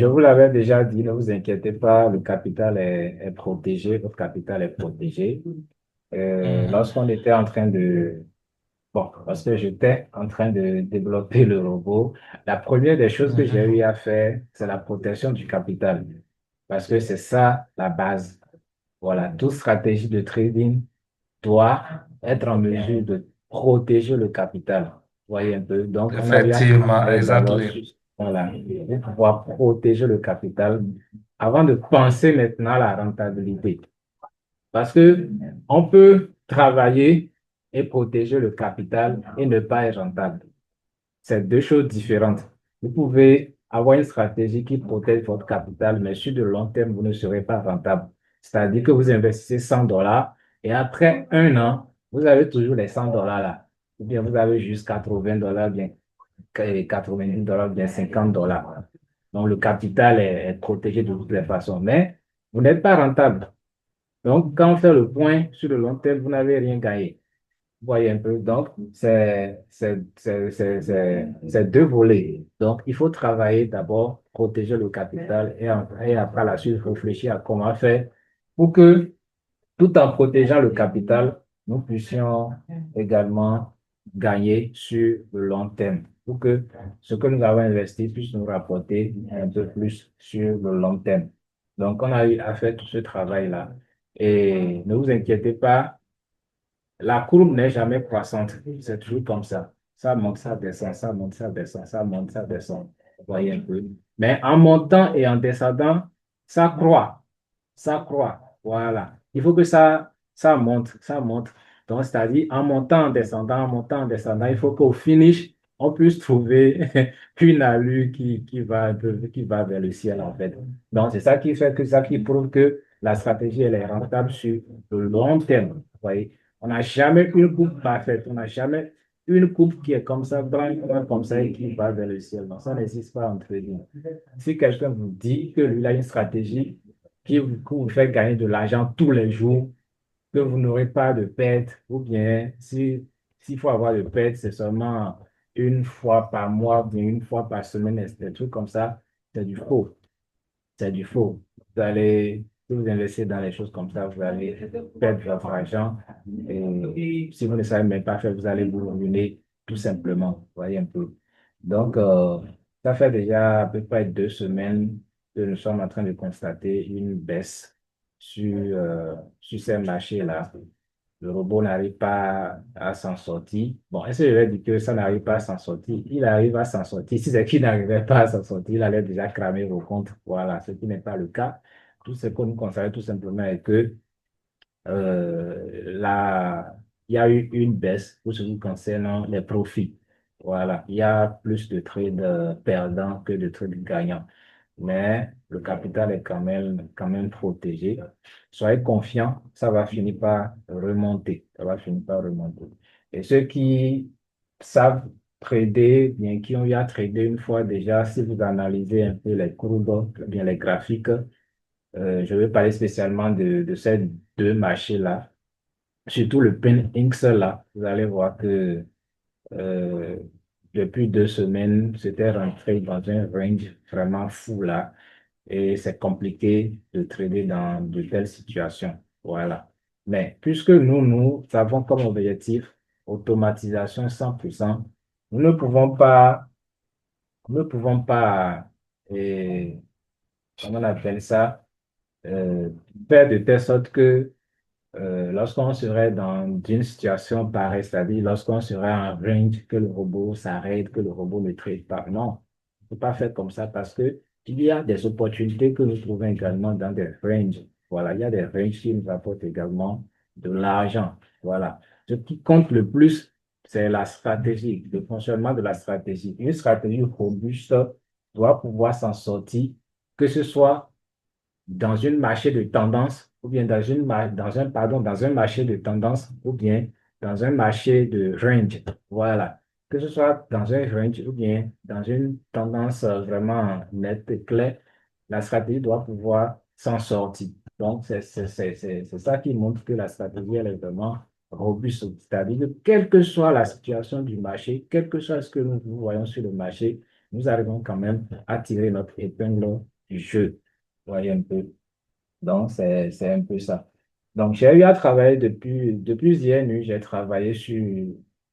Je vous l'avais déjà dit, ne vous inquiétez pas, le capital est protégé, votre capital est protégé. Mhm, Lorsqu'on était en train de, bon, parce que j'étais en train de développer le robot, la première des choses que j'ai eu mhm. à faire, c'est la protection du capital. Parce que c'est ça la base. Voilà, toute stratégie de trading doit être en mesure de protéger le capital. Vous voyez un peu. Donc, on a eu à Effectivement, travailler d'abord exactly. sur, voilà, pour pouvoir protéger le capital avant de penser maintenant à la rentabilité. Parce que on peut travailler et protéger le capital et ne pas être rentable. C'est deux choses différentes. Vous pouvez avoir une stratégie qui protège votre capital, mais sur de long terme, vous ne serez pas rentable. C'est-à-dire que vous investissez 100 dollars et après un an, vous avez toujours les 100 dollars là. Ou bien vous avez juste 80 dollars, bien 90 dollars, bien 50 dollars. Donc le capital est protégé de toutes les façons, mais vous n'êtes pas rentable. Donc quand on fait le point sur le long terme, vous n'avez rien gagné. Vous voyez un peu. Donc, c'est deux volets. Donc, il faut travailler d'abord, protéger le capital et après la suite, réfléchir à comment faire pour que, tout en protégeant le capital, nous puissions également gagner sur le long terme. Pour que ce que nous avons investi puisse nous rapporter un peu plus sur le long terme. Donc, on a eu à faire tout ce travail-là. Et ne vous inquiétez pas, la courbe n'est jamais croissante. C'est toujours comme ça. Ça monte, ça descend, ça monte, ça descend, ça monte, ça descend. Vous voyez un peu. Mais en montant et en descendant, ça croît. Ça croît. Voilà. Il faut que ça monte, ça monte. Donc, c'est-à-dire, en montant, en descendant, il faut qu'au finish, on puisse trouver une allure qui va un peu, qui va vers le ciel, en fait. Donc, c'est ça qui fait que ça qui prouve que la stratégie, elle est rentable sur le long terme. Vous voyez. On n'a jamais une coupe parfaite. On n'a jamais une coupe qui est comme ça, blanche, comme ça, et qui va vers le ciel. Non, ça n'existe pas entre nous. Si quelqu'un vous dit que lui a une stratégie qui vous fait gagner de l'argent tous les jours, que vous n'aurez pas de perte, ou bien s'il faut avoir de perte, c'est seulement une fois par mois, ou bien une fois par semaine, et des trucs comme ça, c'est du faux. C'est du faux. Si vous investissez dans les choses comme ça, vous allez perdre votre argent. Et si vous ne savez même pas faire, vous allez vous ruiner tout simplement. Vous voyez un peu. Donc, ça fait déjà à peu près 2 semaines que nous sommes en train de constater une baisse sur ces marchés-là. Le robot n'arrive pas à s'en sortir. Bon, est-ce que je vais dire que ça n'arrive pas à s'en sortir? Il arrive à s'en sortir. Si c'est qu'il n'arrivait pas à s'en sortir, il allait déjà cramer vos comptes. Voilà, ce qui n'est pas le cas. Tout ce que nous constatons tout simplement est que il y a eu une baisse pour ce qui concerne les profits. Voilà, il y a plus de trades perdants que de trades gagnants. Mais le capital est quand même protégé. Soyez confiants, ça va finir par remonter. Ça va finir par remonter. Et ceux qui savent trader, bien qui ont eu à trader une fois déjà, si vous analysez un peu les courbes, bien les graphiques, je vais parler spécialement de ces deux marchés-là. Surtout le PIN-X là, vous allez voir que euh, depuis 2 semaines, c'était rentré dans un range vraiment fou là. Et c'est compliqué de trader dans de telles situations. Voilà. Mais puisque nous avons comme objectif automatisation 100%, nous ne pouvons pas, nous ne pouvons pas, comment on appelle ça, euh, faire de telle sorte que lorsqu'on serait dans une situation pareille, c'est-à-dire lorsqu'on serait en range, que le robot s'arrête, que le robot ne trade pas. Non, on ne peut pas faire comme ça parce que il y a des opportunités que nous trouvons également dans des ranges. Voilà, il y a des ranges qui nous apportent également de l'argent. Voilà. Ce qui compte le plus, c'est la stratégie, le fonctionnement de la stratégie. Une stratégie robuste doit pouvoir s'en sortir, que ce soit dans une marché de tendance ou bien dans un marché de tendance ou bien dans un marché de range. Voilà. Que ce soit dans un range ou bien dans une tendance vraiment nette et claire, la stratégie doit pouvoir s'en sortir. Donc, c'est ça qui montre que la stratégie, elle est vraiment robuste. C'est-à-dire que quelle que soit la situation du marché, quel que soit ce que nous voyons sur le marché, nous arrivons quand même à tirer notre épingle du jeu. Vous voyez un peu. Donc, c'est un peu ça. Donc, j'ai eu à travailler depuis hier nuit, j'ai travaillé sur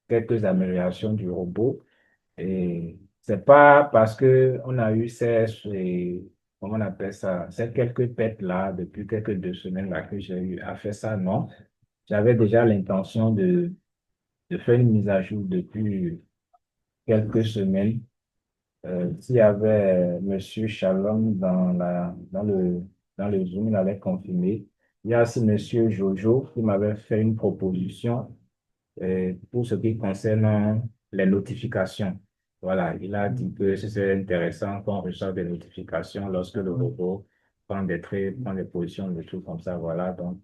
quelques améliorations du robot. Et c'est pas parce que on a eu comment on appelle ça, ces quelques pets là, depuis quelques 2 semaines là que j'ai eu à faire ça, non. J'avais déjà l'intention de faire une mise à jour depuis quelques semaines. S'il y avait Monsieur Shalom dans le Zoom, il avait confirmé. Il y a aussi Monsieur Jojo qui m'avait fait une proposition pour ce qui concerne les notifications. Voilà, il a dit que c'est intéressant qu'on reçoive des notifications lorsque le robot prend des traits, prend des positions, des trucs comme ça. Voilà, donc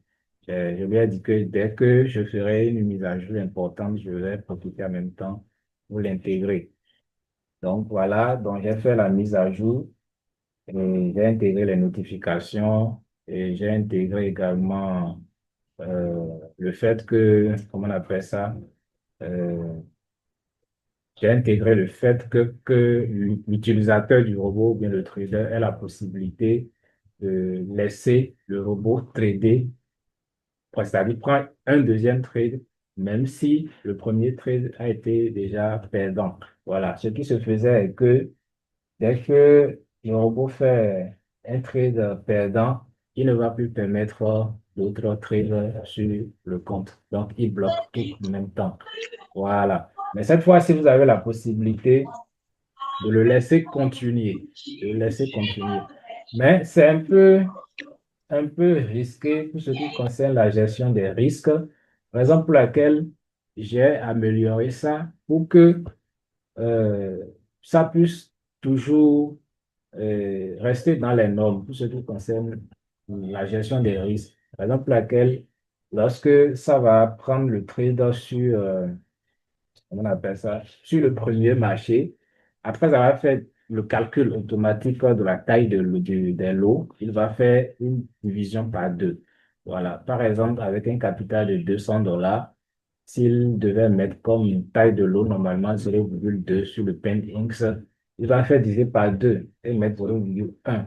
je lui ai dit que dès que je ferai une mise à jour importante, je vais profiter en même temps pour l'intégrer. Donc voilà, donc j'ai fait la mise à jour et j'ai intégré les notifications et j'ai intégré également le fait que, comment on appelle ça, euh, j'ai intégré le fait que l'utilisateur du robot ou bien le trader ait la possibilité de laisser le robot trader, c'est-à-dire prendre un deuxième trade, même si le premier trade a été déjà perdant. Voilà, ce qui se faisait est que dès que le robot fait un trade perdant, il ne va plus permettre d'autres trades sur le compte. Donc, il bloque tout en même temps. Voilà. Mais cette fois, si vous avez la possibilité de le laisser continuer, de le laisser continuer. Mais c'est un peu risqué pour ce qui concerne la gestion des risques, raison pour laquelle j'ai amélioré ça pour que euh, ça puisse toujours rester dans les normes pour ce qui concerne la gestion des risques. Raison pour laquelle, lorsque ça va prendre le trade sur on appelle ça, sur le premier marché. Après avoir fait le calcul automatique de la taille des lots, il va faire une division par deux. Voilà. Par exemple, avec un capital de $200, s'il devait mettre comme une taille de lot normalement 0,2 sur le Index, il va faire diviser par 2 et mettre 0,1.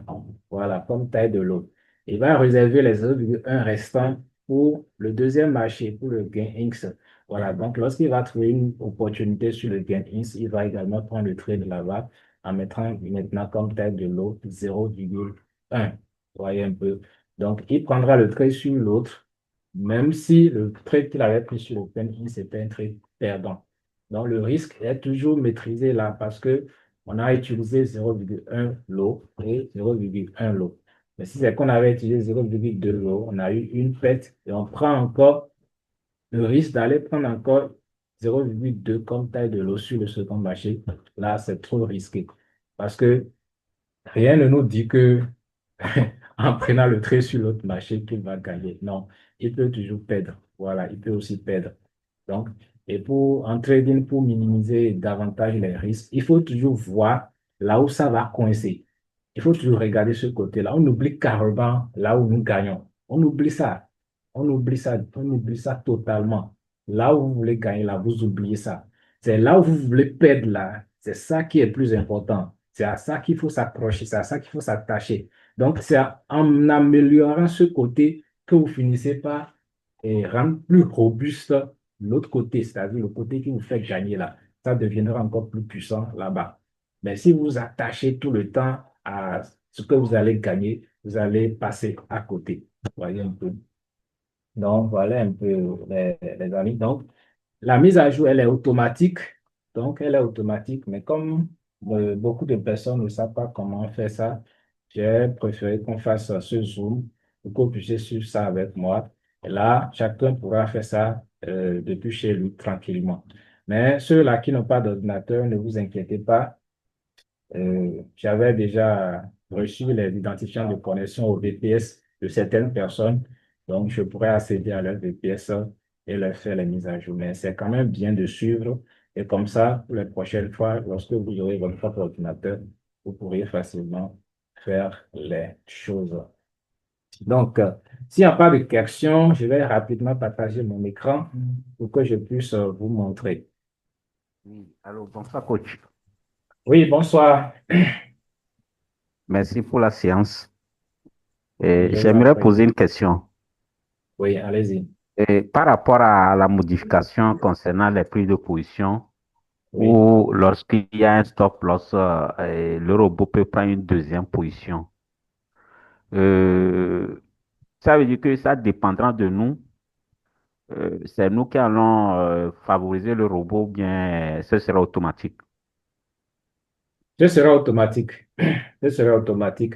Voilà, comme taille de lot. Il va réserver les 0,1 restants pour le deuxième marché, pour le gain Index. Voilà, donc lorsqu'il va trouver une opportunité sur le gain ins, il va également prendre le trade là-bas en mettant maintenant comme tête de l'autre 0,1. Vous voyez un peu. Donc, il prendra le trade sur l'autre, même si le trade qu'il avait pris sur le gain ins était un trade perdant. Donc, le risque est toujours maîtrisé là parce que on a utilisé 0,1 lot et 0,1 lot. Mais si c'est qu'on avait utilisé 0,2 lot, on a eu une perte et on prend encore le risque d'aller prendre encore 0,2 comme taille de l'eau sur le second marché, là, c'est trop risqué. Parce que rien ne nous dit que en prenant le trait sur l'autre marché qu'il va gagner. Non, il peut toujours perdre. Voilà, il peut aussi perdre. Donc, et en trading, pour minimiser davantage les risques, il faut toujours voir là où ça va coincer. Il faut toujours regarder ce côté-là. On oublie carrément là où nous gagnons. On oublie ça. On oublie ça. On oublie ça totalement. Là où vous voulez gagner, là, vous oubliez ça. C'est là où vous voulez perdre, là. C'est ça qui est plus important. C'est à ça qu'il faut s'accrocher. C'est à ça qu'il faut s'attacher. Donc, c'est en améliorant ce côté que vous finissez par rendre plus robuste l'autre côté, c'est-à-dire le côté qui vous fait gagner là. Ça deviendra encore plus puissant là-bas. Mais si vous vous attachez tout le temps à ce que vous allez gagner, vous allez passer à côté. Vous voyez un peu. Donc, voilà un peu les amis. Donc, la mise à jour, elle est automatique. Donc, elle est automatique. Mais comme beaucoup de personnes ne savent pas comment faire ça, j'ai préféré qu'on fasse ce Zoom pour que vous puissiez suivre ça avec moi. Et là, chacun pourra faire ça depuis chez lui tranquillement. Mais ceux-là qui n'ont pas d'ordinateur, ne vous inquiétez pas. J'avais déjà reçu les identifiants de connexion au VPS de certaines personnes, donc je pourrais accéder à leur VPS et leur faire les mises à jour. Mais c'est quand même bien de suivre et comme ça, pour les prochaines fois, lorsque vous aurez votre propre ordinateur, vous pourrez facilement faire les choses. Donc, s'il n'y a pas de questions, je vais rapidement partager mon écran pour que je puisse vous montrer. Oui, alors bonsoir coach. Oui, bonsoir. Merci pour la séance. Je vous en J'aimerais prie. poser une question. Oui, allez-y. Par rapport à la modification concernant les prises de position, Oui. ou lorsqu'il y a un stop loss, le robot peut prendre une deuxième position. Euh, Ça veut dire que ça dépendra de nous. C'est nous qui allons favoriser le robot ou bien ce sera automatique. Ce sera automatique. Ce sera automatique.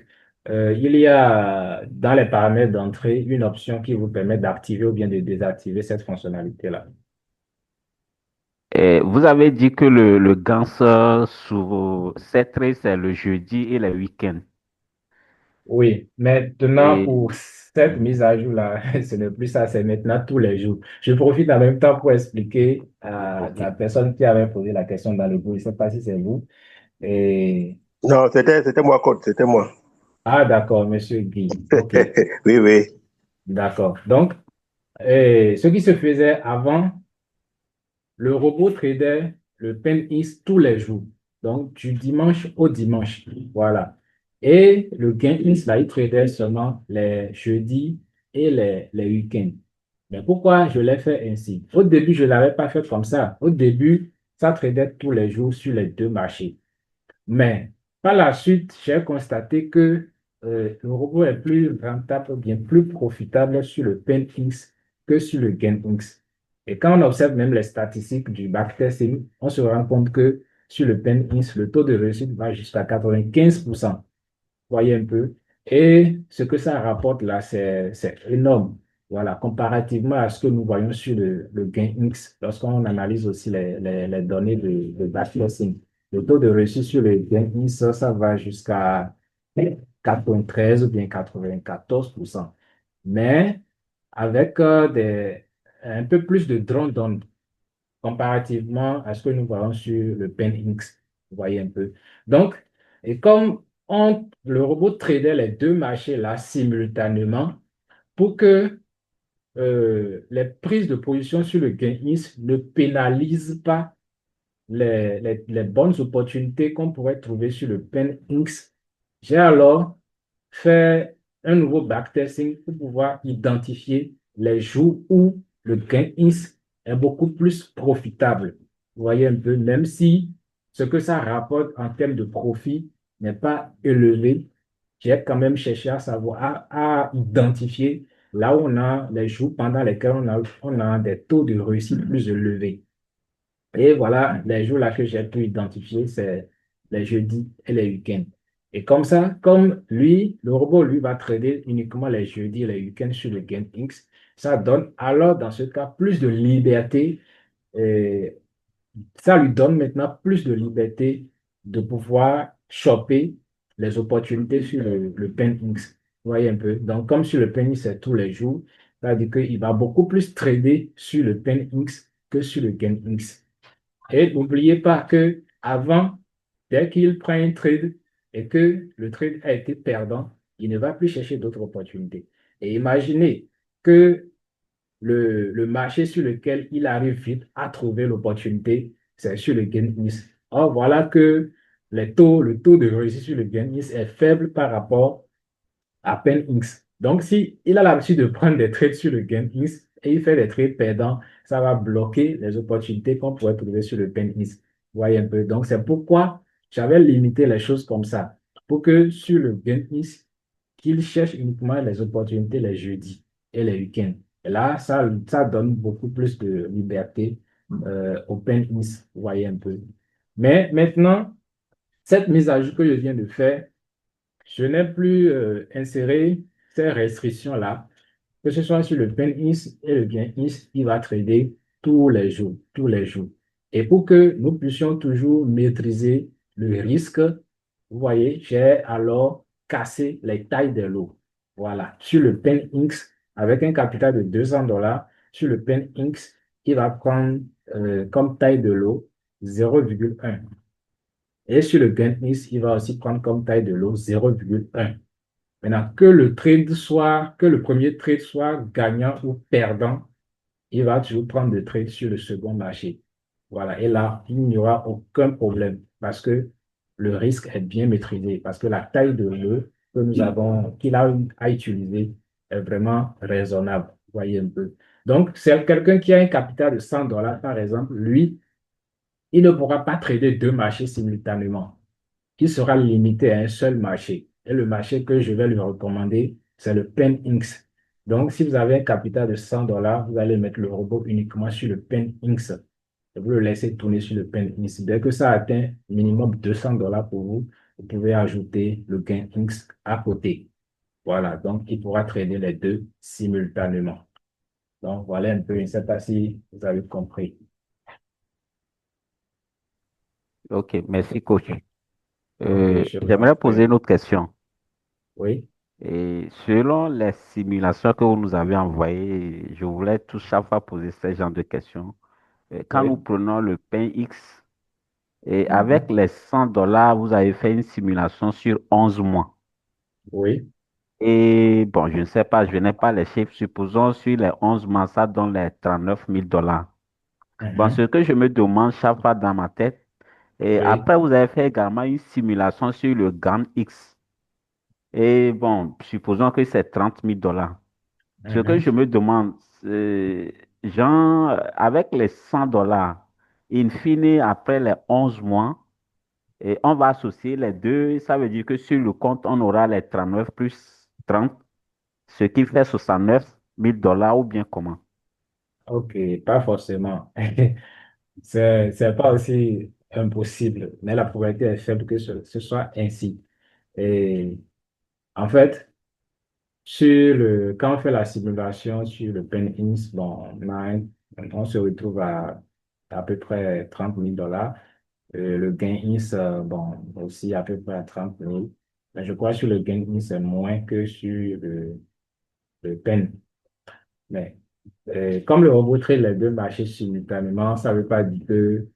Il y a dans les paramètres d'entrée une option qui vous permet d'activer ou bien de désactiver cette fonctionnalité-là. Et vous avez dit que le GANS sur ces traits, c'est le jeudi et le week-end. Oui, maintenant Et pour cette mise à jour-là, ce n'est plus ça, c'est maintenant tous les jours. Je profite en même temps pour expliquer à OK. la personne qui avait posé la question dans le groupe, je ne sais pas si c'est vous. Et... Non, c'était moi, Côte, c'était moi. Ah, d'accord, monsieur Guy. OK, Oui, oui. d'accord. Donc, ce qui se faisait avant, le robot tradait le PEN-X tous les jours, donc du dimanche au dimanche. Voilà. Et le gain-X, là, il tradait seulement les jeudis et les week-ends. Mais pourquoi je l'ai fait ainsi? Au début, je ne l'avais pas fait comme ça. Au début, ça tradait tous les jours sur les deux marchés. Mais par la suite, j'ai constaté que le robot est plus rentable, ou bien plus profitable sur le PEN-X que sur le GAIN-X. Et quand on observe même les statistiques du backtesting, on se rend compte que sur le PEN-X, le taux de réussite va jusqu'à 95%. Voyez un peu. Et ce que ça rapporte là, c'est énorme. Voilà, comparativement à ce que nous voyons sur le gain X, lorsqu'on analyse aussi les données de backtesting. Le taux de réussite sur le gain X, ça va jusqu'à 93 ou bien 94%. Mais avec un peu plus de drone d'onde comparativement à ce que nous voyons sur le PenX. Vous voyez un peu. Donc, et comme le robot tradait les deux marchés là simultanément pour que les prises de position sur le gain-is ne pénalisent pas les bonnes opportunités qu'on pourrait trouver sur le PenX, j'ai alors fait un nouveau backtesting pour pouvoir identifier les jours où le gain-ins est beaucoup plus profitable. Vous voyez un peu, même si ce que ça rapporte en termes de profit n'est pas élevé, j'ai quand même cherché à savoir, à identifier là où on a les jours pendant lesquels on a des taux de réussite plus élevés. Et voilà, les jours là que j'ai pu identifier, c'est les jeudis et les week-ends. Et comme ça, comme lui, le robot, lui, va trader uniquement les jeudis et les week-ends sur le GameX, ça donne alors, dans ce cas, plus de liberté. Et ça lui donne maintenant plus de liberté de pouvoir choper les opportunités sur le PenX. Vous voyez un peu. Donc, comme sur le PenX, c'est tous les jours, ça veut dire qu'il va beaucoup plus trader sur le PenX que sur le GameX. Et n'oubliez pas que avant, dès qu'il prend un trade et que le trade a été perdant, il ne va plus chercher d'autres opportunités. Et imaginez que le marché sur lequel il arrive vite à trouver l'opportunité, c'est sur le gain-is. Or, voilà que le taux de réussite sur le gain-is est faible par rapport à peine X. Donc, si il a l'habitude de prendre des trades sur le gain X et il fait des trades perdants, ça va bloquer les opportunités qu'on pourrait trouver sur le pen X. Vous voyez un peu. Donc, c'est pourquoi j'avais limité les choses comme ça. Pour que sur le gain X, qu'il cherche uniquement les opportunités les jeudis et les week-ends. Et là, ça donne beaucoup plus de liberté au pen X. Vous voyez un peu. Mais maintenant, cette mise à jour que je viens de faire, je n'ai plus inséré ces restrictions-là, que ce soit sur le PEN-IS et le bien-IS, il va trader tous les jours, tous les jours. Et pour que nous puissions toujours maîtriser le risque, vous voyez, j'ai alors cassé les tailles des lots. Voilà, sur le PEN-X, avec un capital de $200, sur le PEN-X, il va prendre comme taille de lot 0,1. Et sur le Gain-X, il va aussi prendre comme taille de l'eau 0,1. Maintenant, que le premier trade soit gagnant ou perdant, il va toujours prendre le trade sur le second marché. Voilà. Et là, il n'y aura aucun problème parce que le risque est bien maîtrisé parce que la taille de nœud que nous avons, qu'il a à utiliser est vraiment raisonnable. Vous voyez un peu. Donc, c'est quelqu'un qui a un capital de $100, par exemple, lui, il ne pourra pas trader deux marchés simultanément, qui sera limité à un seul marché. Et le marché que je vais lui recommander, c'est le PenInks. Donc, si vous avez un capital de $100, vous allez mettre le robot uniquement sur le PenInks. Et vous le laissez tourner sur le PenInks. Dès que ça atteint minimum $200 pour vous, vous pouvez ajouter le gain Inks à côté. Voilà, donc il pourra trader les deux simultanément. Donc, voilà un peu, je ne sais pas si vous avez compris. Ok, merci, coach. Ok, je vous en J'aimerais poser prie. une autre question. Oui, Et selon les simulations que vous nous avez envoyées, je voulais tout chaque fois poser ce genre de questions. Quand nous oui. prenons le pain X, et avec Mhm. les $100, vous avez fait une simulation sur 11 mois. Oui. Et bon, je ne sais pas, je n'ai pas les chiffres. Supposons sur les 11 mois, ça donne les $39 000. Bon, ce Mhm. que je me demande chaque fois dans ma tête, et Oui. après, vous avez fait également une simulation sur le GAN X. Et bon, supposons que c'est $30 000. Ce que je Mhm. me demande, c'est, genre, avec les $100, in fine, après les 11 mois, et on va associer les deux, ça veut dire que sur le compte, on aura les 39 plus 30, ce qui fait $69 000 ou bien comment? Ok, pas forcément. C'est pas aussi impossible, mais la probabilité est faible que ce soit ainsi. Et en fait, quand on fait la simulation sur le PenInks, bon, on se retrouve à peu près $30 000. Le gain INS, bon, aussi à peu près à 30 000. Mais je crois que sur le gain INS, c'est moins que sur le PEN. Mais comme le robot traite les deux marchés simultanément, ça ne veut pas dire que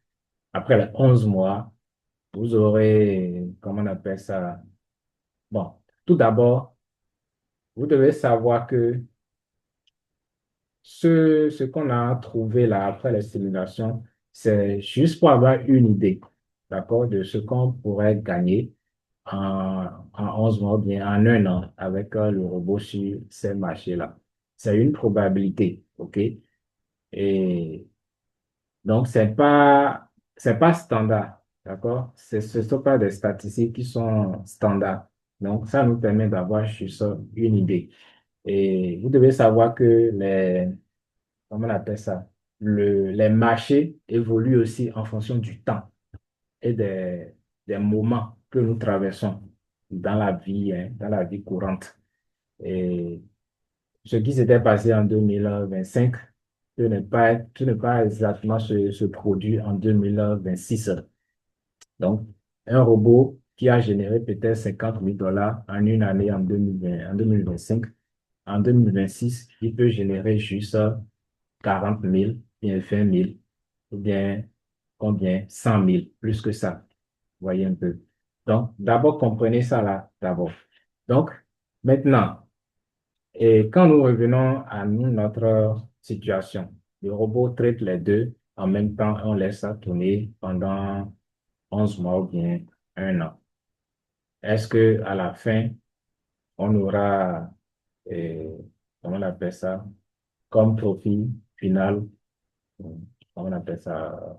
après les 11 mois, vous aurez, comment on appelle ça? Bon, tout d'abord, vous devez savoir que ce qu'on a trouvé là après les simulations, c'est juste pour avoir une idée, d'accord, de ce qu'on pourrait gagner en 11 mois ou bien en un an avec le robot sur ces marchés-là. C'est une probabilité, OK? Et donc, c'est pas standard, d'accord? Ce ne sont pas des statistiques qui sont standards. Donc, ça nous permet d'avoir juste une idée. Et vous devez savoir que comment on appelle ça? Les marchés évoluent aussi en fonction du temps et des moments que nous traversons dans la vie, hein, dans la vie courante. Et ce qui s'était passé en 2025 peut ne pas exactement se produire en 2026. Donc, un robot qui a généré peut-être $50 000 en une année en 2020, en 2025, en 2026, il peut générer juste 40 000, bien 20 000, ou bien combien? 100 000, plus que ça. Voyez un peu. Donc, d'abord, comprenez ça là, d'abord. Donc, maintenant, et quand nous revenons à nous, notre situation, le robot traite les deux en même temps, on laisse ça tourner pendant 11 mois ou bien un an. Est-ce que à la fin, on aura, euh, comment on appelle ça, comme profit final, comment on appelle ça,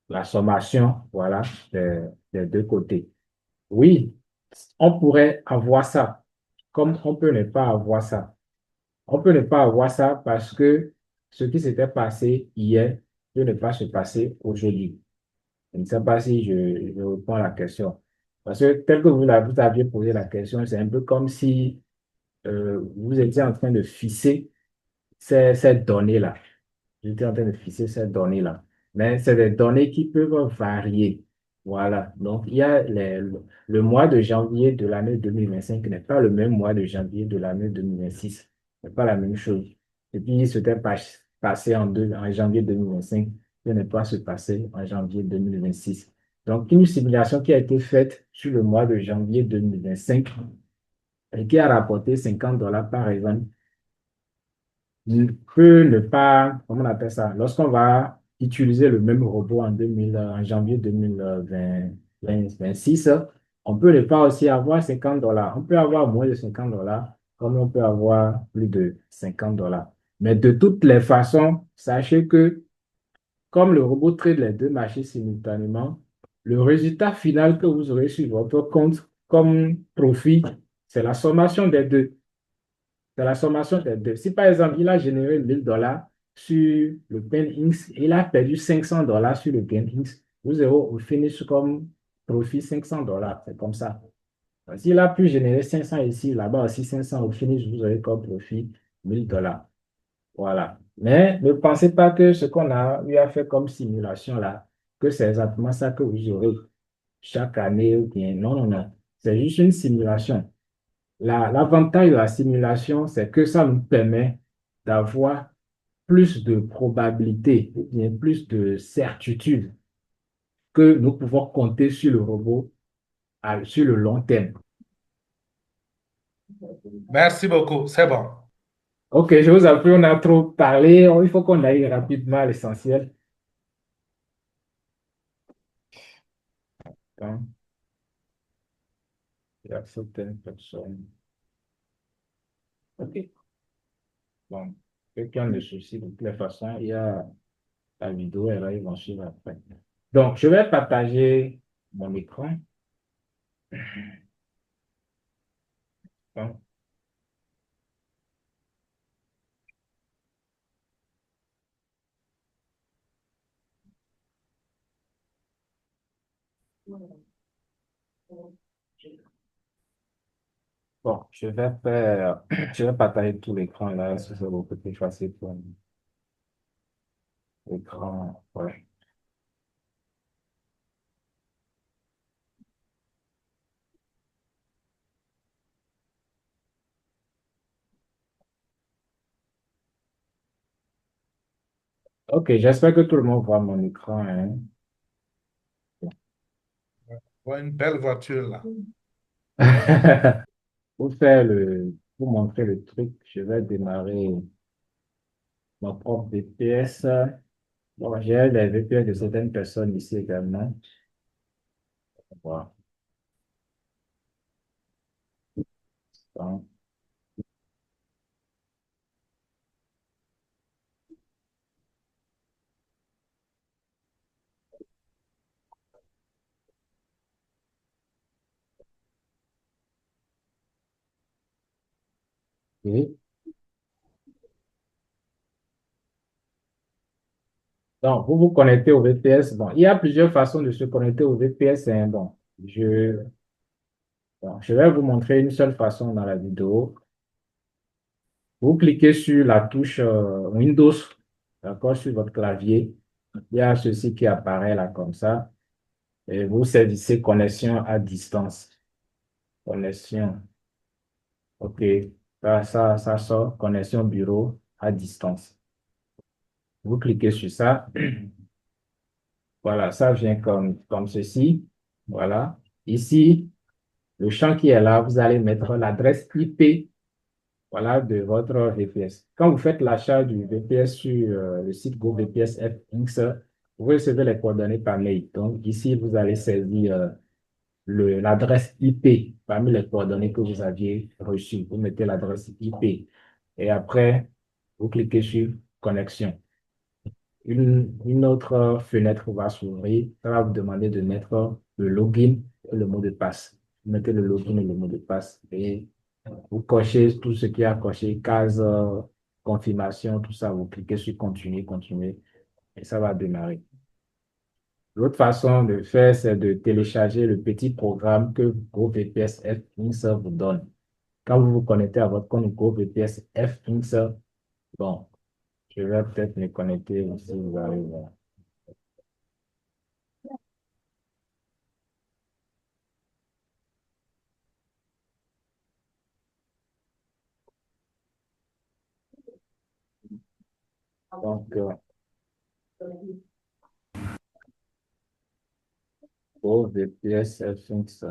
la sommation, voilà, des deux côtés? Oui, on pourrait avoir ça, comme on peut ne pas avoir ça. On peut ne pas avoir ça parce que ce qui s'était passé hier peut ne pas se passer aujourd'hui. Je ne sais pas si je réponds à la question. Parce que tel que vous aviez posé la question, c'est un peu comme si vous étiez en train de fisser ces données-là. J'étais en train de fixer ces données-là. Mais c'est des données qui peuvent varier. Voilà. Donc, il y a le mois de janvier de l'année 2025 n'est pas le même mois de janvier de l'année 2026. Ce n'est pas la même chose. Et puis, ce n'était pas passé en janvier 2025, ce n'est pas se passer en janvier 2026. Donc, une simulation qui a été faite sur le mois de janvier 2025 et qui a rapporté $50 par exemple, peut ne pas, comment on appelle ça, lorsqu'on va utiliser le même robot en janvier 2020, 26, on peut ne pas aussi avoir $50. On peut avoir moins de $50, comme on peut avoir plus de $50. Mais de toutes les façons, sachez que comme le robot trade les deux marchés simultanément, le résultat final que vous aurez sur votre compte comme profit, c'est la sommation des deux. C'est la sommation des deux. Si par exemple, il a généré $1,000 sur le PenX et il a perdu $500 sur le PenX, vous aurez au finish comme profit $500. C'est comme ça. S'il a pu générer 500 ici, là-bas aussi 500 au finish, vous aurez comme profit $1,000. Voilà. Mais ne pensez pas que ce qu'on a eu à faire comme simulation là, que c'est exactement ça que vous aurez chaque année ou bien. Non, non, non. C'est juste une simulation. L'avantage de la simulation, c'est que ça nous permet d'avoir plus de probabilité, ou bien plus de certitude que nous pouvons compter sur le robot sur le long terme. Merci beaucoup, c'est bon. Ok, je vous avoue, on a trop parlé. Il faut qu'on aille rapidement à l'essentiel. Hein, il y a certaines personnes. Ok, bon, quelqu'un de souci, de toutes les façons, il y a la vidéo, et là, ils vont suivre après. Donc, je vais partager mon écran. Hein. Bon, je vais faire, je vais partager tout l'écran là, ce sera beaucoup plus facile pour l'écran. Ouais. Ok, j'espère que tout le monde voit mon écran. Hein. Voilà une belle voiture là. Pour montrer le truc, je vais démarrer ma propre VPS. Bon, j'ai les VPS de certaines personnes ici également. Voilà. Donc, oui. Donc, vous vous connectez au VPS. Bon, il y a plusieurs façons de se connecter au VPS. Hein. Bon, je vais vous montrer une seule façon dans la vidéo. Vous cliquez sur la touche Windows, d'accord, sur votre clavier. Il y a ceci qui apparaît là comme ça. Et vous saisissez connexion à distance. Connexion. OK. Ça sort. Connexion bureau à distance. Vous cliquez sur ça. Voilà, ça vient comme ceci. Voilà. Ici, le champ qui est là, vous allez mettre l'adresse IP, voilà, de votre VPS. Quand vous faites l'achat du VPS sur le site GoVPS FX, vous recevez les coordonnées par mail. Donc, ici, vous allez saisir l'adresse IP parmi les coordonnées que vous aviez reçues. Vous mettez l'adresse IP et après, vous cliquez sur connexion. Une autre fenêtre va s'ouvrir. Ça va vous demander de mettre le login et le mot de passe. Vous mettez le login et le mot de passe et vous cochez tout ce qui est à cocher, case, confirmation, tout ça. Vous cliquez sur continuer, continuer et ça va démarrer. L'autre façon de faire, c'est de télécharger le petit programme que GoVPS F-Inks vous donne. Quand vous vous connectez à votre compte GoVPS F-Inks, bon, je vais peut-être me connecter aussi, vous allez voir. Donc, GoVPS F-Inks.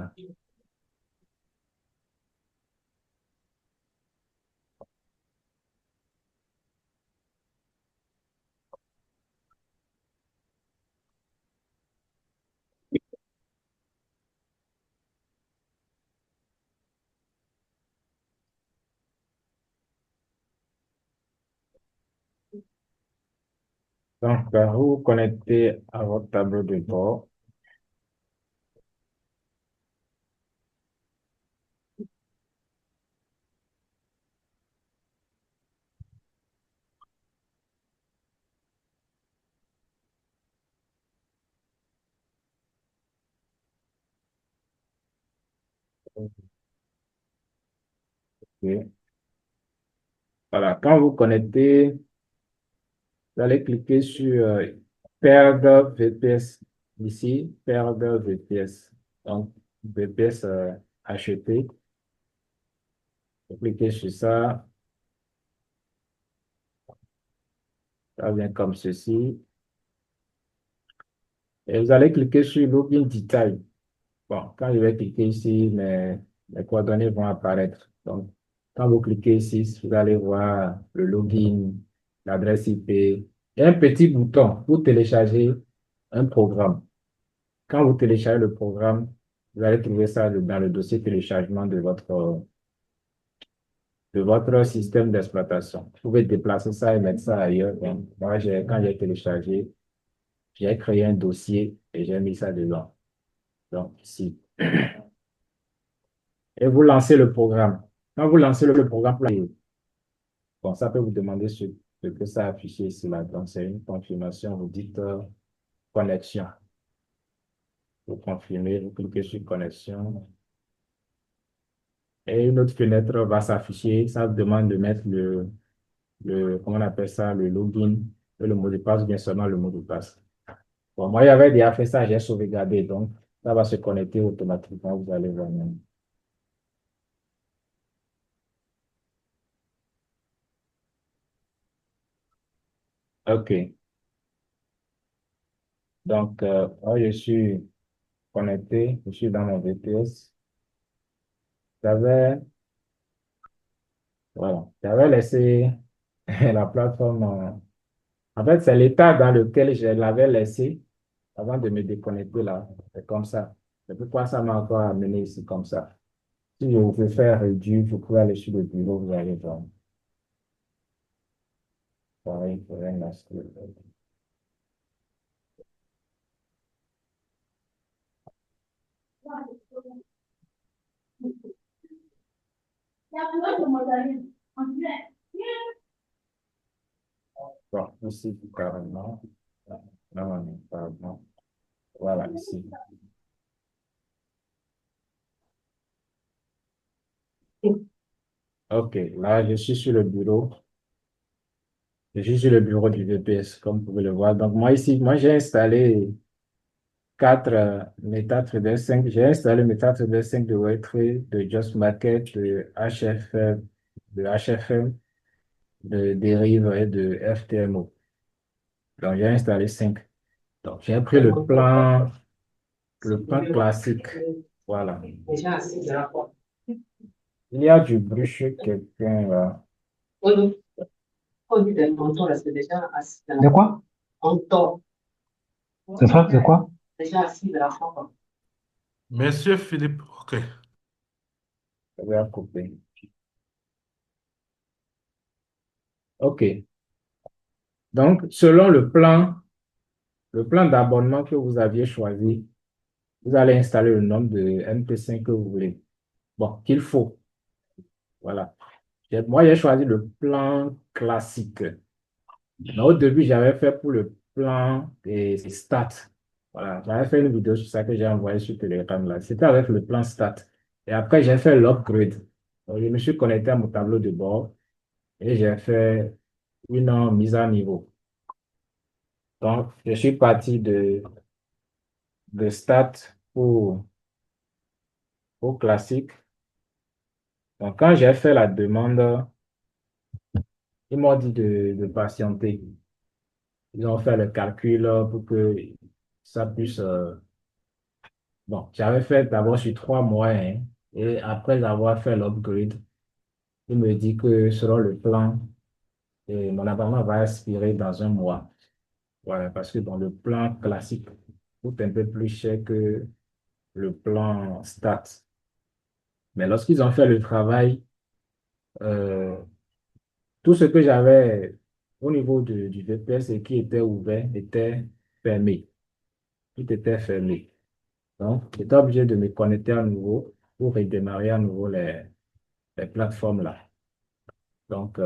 Donc, vous vous connectez à votre tableau de bord. Ok. Voilà, quand vous connectez, vous allez cliquer sur perdre VPS ici, perdre VPS. Donc, VPS acheté. Vous cliquez sur ça, ça vient comme ceci. Et vous allez cliquer sur Login Detail. Bon, quand je vais cliquer ici, mes coordonnées vont apparaître. Donc, quand vous cliquez ici, vous allez voir le login, l'adresse IP et un petit bouton pour télécharger un programme. Quand vous téléchargez le programme, vous allez trouver ça dans le dossier téléchargement de votre système d'exploitation. Vous pouvez déplacer ça et mettre ça ailleurs. Donc, moi, quand j'ai téléchargé, j'ai créé un dossier et j'ai mis ça dedans. Donc, ici. Et vous lancez le programme. Quand vous lancez le programme, bon, ça peut vous demander ce que ça affiche ici. Là. Donc, c'est une confirmation. Vous dites connexion. Vous confirmez, vous cliquez sur connexion. Et une autre fenêtre va s'afficher. Ça vous demande de mettre comment on appelle ça, le login et le mot de passe, ou bien seulement le mot de passe. Bon, moi, j'avais déjà fait ça, j'ai sauvegardé. Donc, ça va se connecter automatiquement. Vous allez voir même. OK. Donc, moi, je suis connecté, je suis dans mon VPS. J'avais, voilà, j'avais laissé la plateforme. En fait, c'est l'état dans lequel je l'avais laissé avant de me déconnecter là. C'est comme ça. C'est pourquoi ça m'a encore amené ici comme ça. Si je veux faire réduire, vous pouvez aller sur le bureau, vous allez voir. Pareil pour un aspect. Bon, ici, carrément. Non, non, pardon. Voilà, ici. OK, là, je suis sur le bureau. Je suis sur le bureau du VPS, comme vous pouvez le voir. Donc, moi, ici, moi, j'ai installé 4 MetaTrader 5. J'ai installé MetaTrader 5 de Web3, de Just Market, de HFM, de Derive et de FTMO. Donc, j'ai installé 5. Donc, j'ai pris le plan classique. Voilà. Il y a du bruit chez quelqu'un là. De quoi? C'est ça, de quoi? Monsieur Philippe, OK. Je vais couper. OK. Donc, selon le plan d'abonnement que vous aviez choisi, vous allez installer le nombre de MP5 que vous voulez. Bon, qu'il faut. Voilà. Moi, j'ai choisi le plan classique. Mais au début, j'avais fait pour le plan des stats. Voilà. J'avais fait une vidéo sur ça que j'ai envoyée sur Telegram là. C'était avec le plan stats. Et après, j'ai fait l'upgrade. Donc, je me suis connecté à mon tableau de bord et j'ai fait une mise à niveau. Donc, je suis parti de stats au classique. Donc, quand j'ai fait la demande, ils m'ont dit de patienter. Ils ont fait le calcul pour que ça puisse. Bon, j'avais fait d'abord sur 3 mois, hein, et après avoir fait l'upgrade, il me dit que selon le plan, mon abonnement va expirer dans un mois. Voilà, parce que dans le plan classique, coûte un peu plus cher que le plan stat. Mais lorsqu'ils ont fait le travail, euh, tout ce que j'avais au niveau du VPS, et qui était ouvert était fermé. Tout était fermé. Donc, j'étais obligé de me connecter à nouveau pour redémarrer à nouveau les plateformes là. Donc,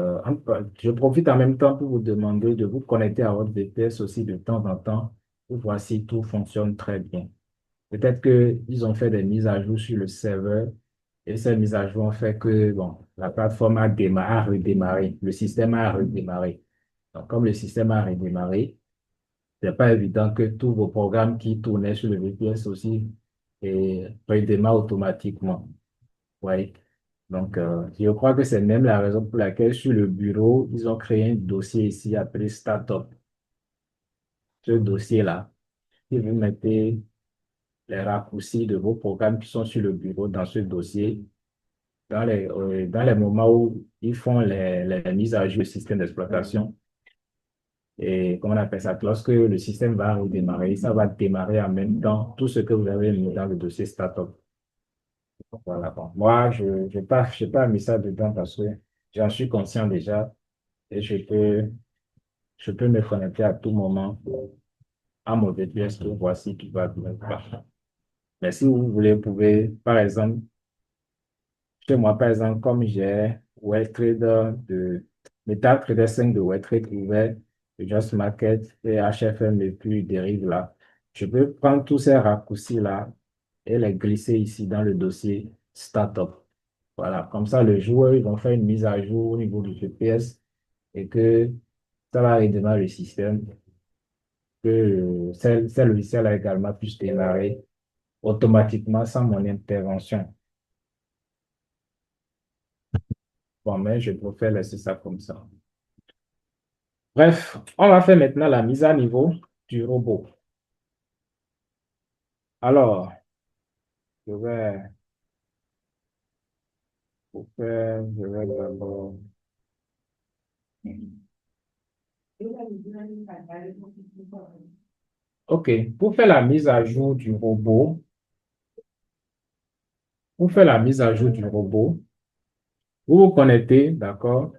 je profite en même temps pour vous demander de vous connecter à votre VPS aussi de temps en temps pour voir si tout fonctionne très bien. Peut-être qu'ils ont fait des mises à jour sur le serveur et ces mises à jour ont fait que bon, la plateforme a redémarré, le système a redémarré. Donc, comme le système a redémarré, c'est pas évident que tous vos programmes qui tournaient sur le VPS aussi redémarrent automatiquement. Oui. Donc, je crois que c'est même la raison pour laquelle sur le bureau, ils ont créé un dossier ici appelé Startup. Ce dossier-là, si vous mettez les raccourcis de vos programmes qui sont sur le bureau dans ce dossier, dans les moments où ils font les mises à jour du système d'exploitation, et comment on appelle ça, lorsque le système va redémarrer, ça va démarrer en même temps tout ce que vous avez mis dans le dossier Startup. Voilà, bon. Moi, je pas mis ça dedans parce que j'en suis conscient déjà et je peux me connecter à tout moment à mon VPS pour voir si tout va bien. Mais si vous voulez, vous pouvez, par exemple, chez moi, par exemple, comme j'ai WebTrader MetaTrader 5 de WebTrade ouvert, de Just Market et HFM et puis dérive là, je peux prendre tous ces raccourcis-là et les glisser ici dans le dossier Startup. Voilà, comme ça, le jour où ils vont faire une mise à jour au niveau du GPS et que ça va redémarrer le système, que ces logiciels-là également puissent démarrer automatiquement sans mon intervention. Bon, mais je préfère laisser ça comme ça. Bref, on va faire maintenant la mise à niveau du robot. Alors, je vais, je vais d'abord. OK, pour faire la mise à jour du robot, pour faire la mise à jour du robot, vous vous connectez, d'accord,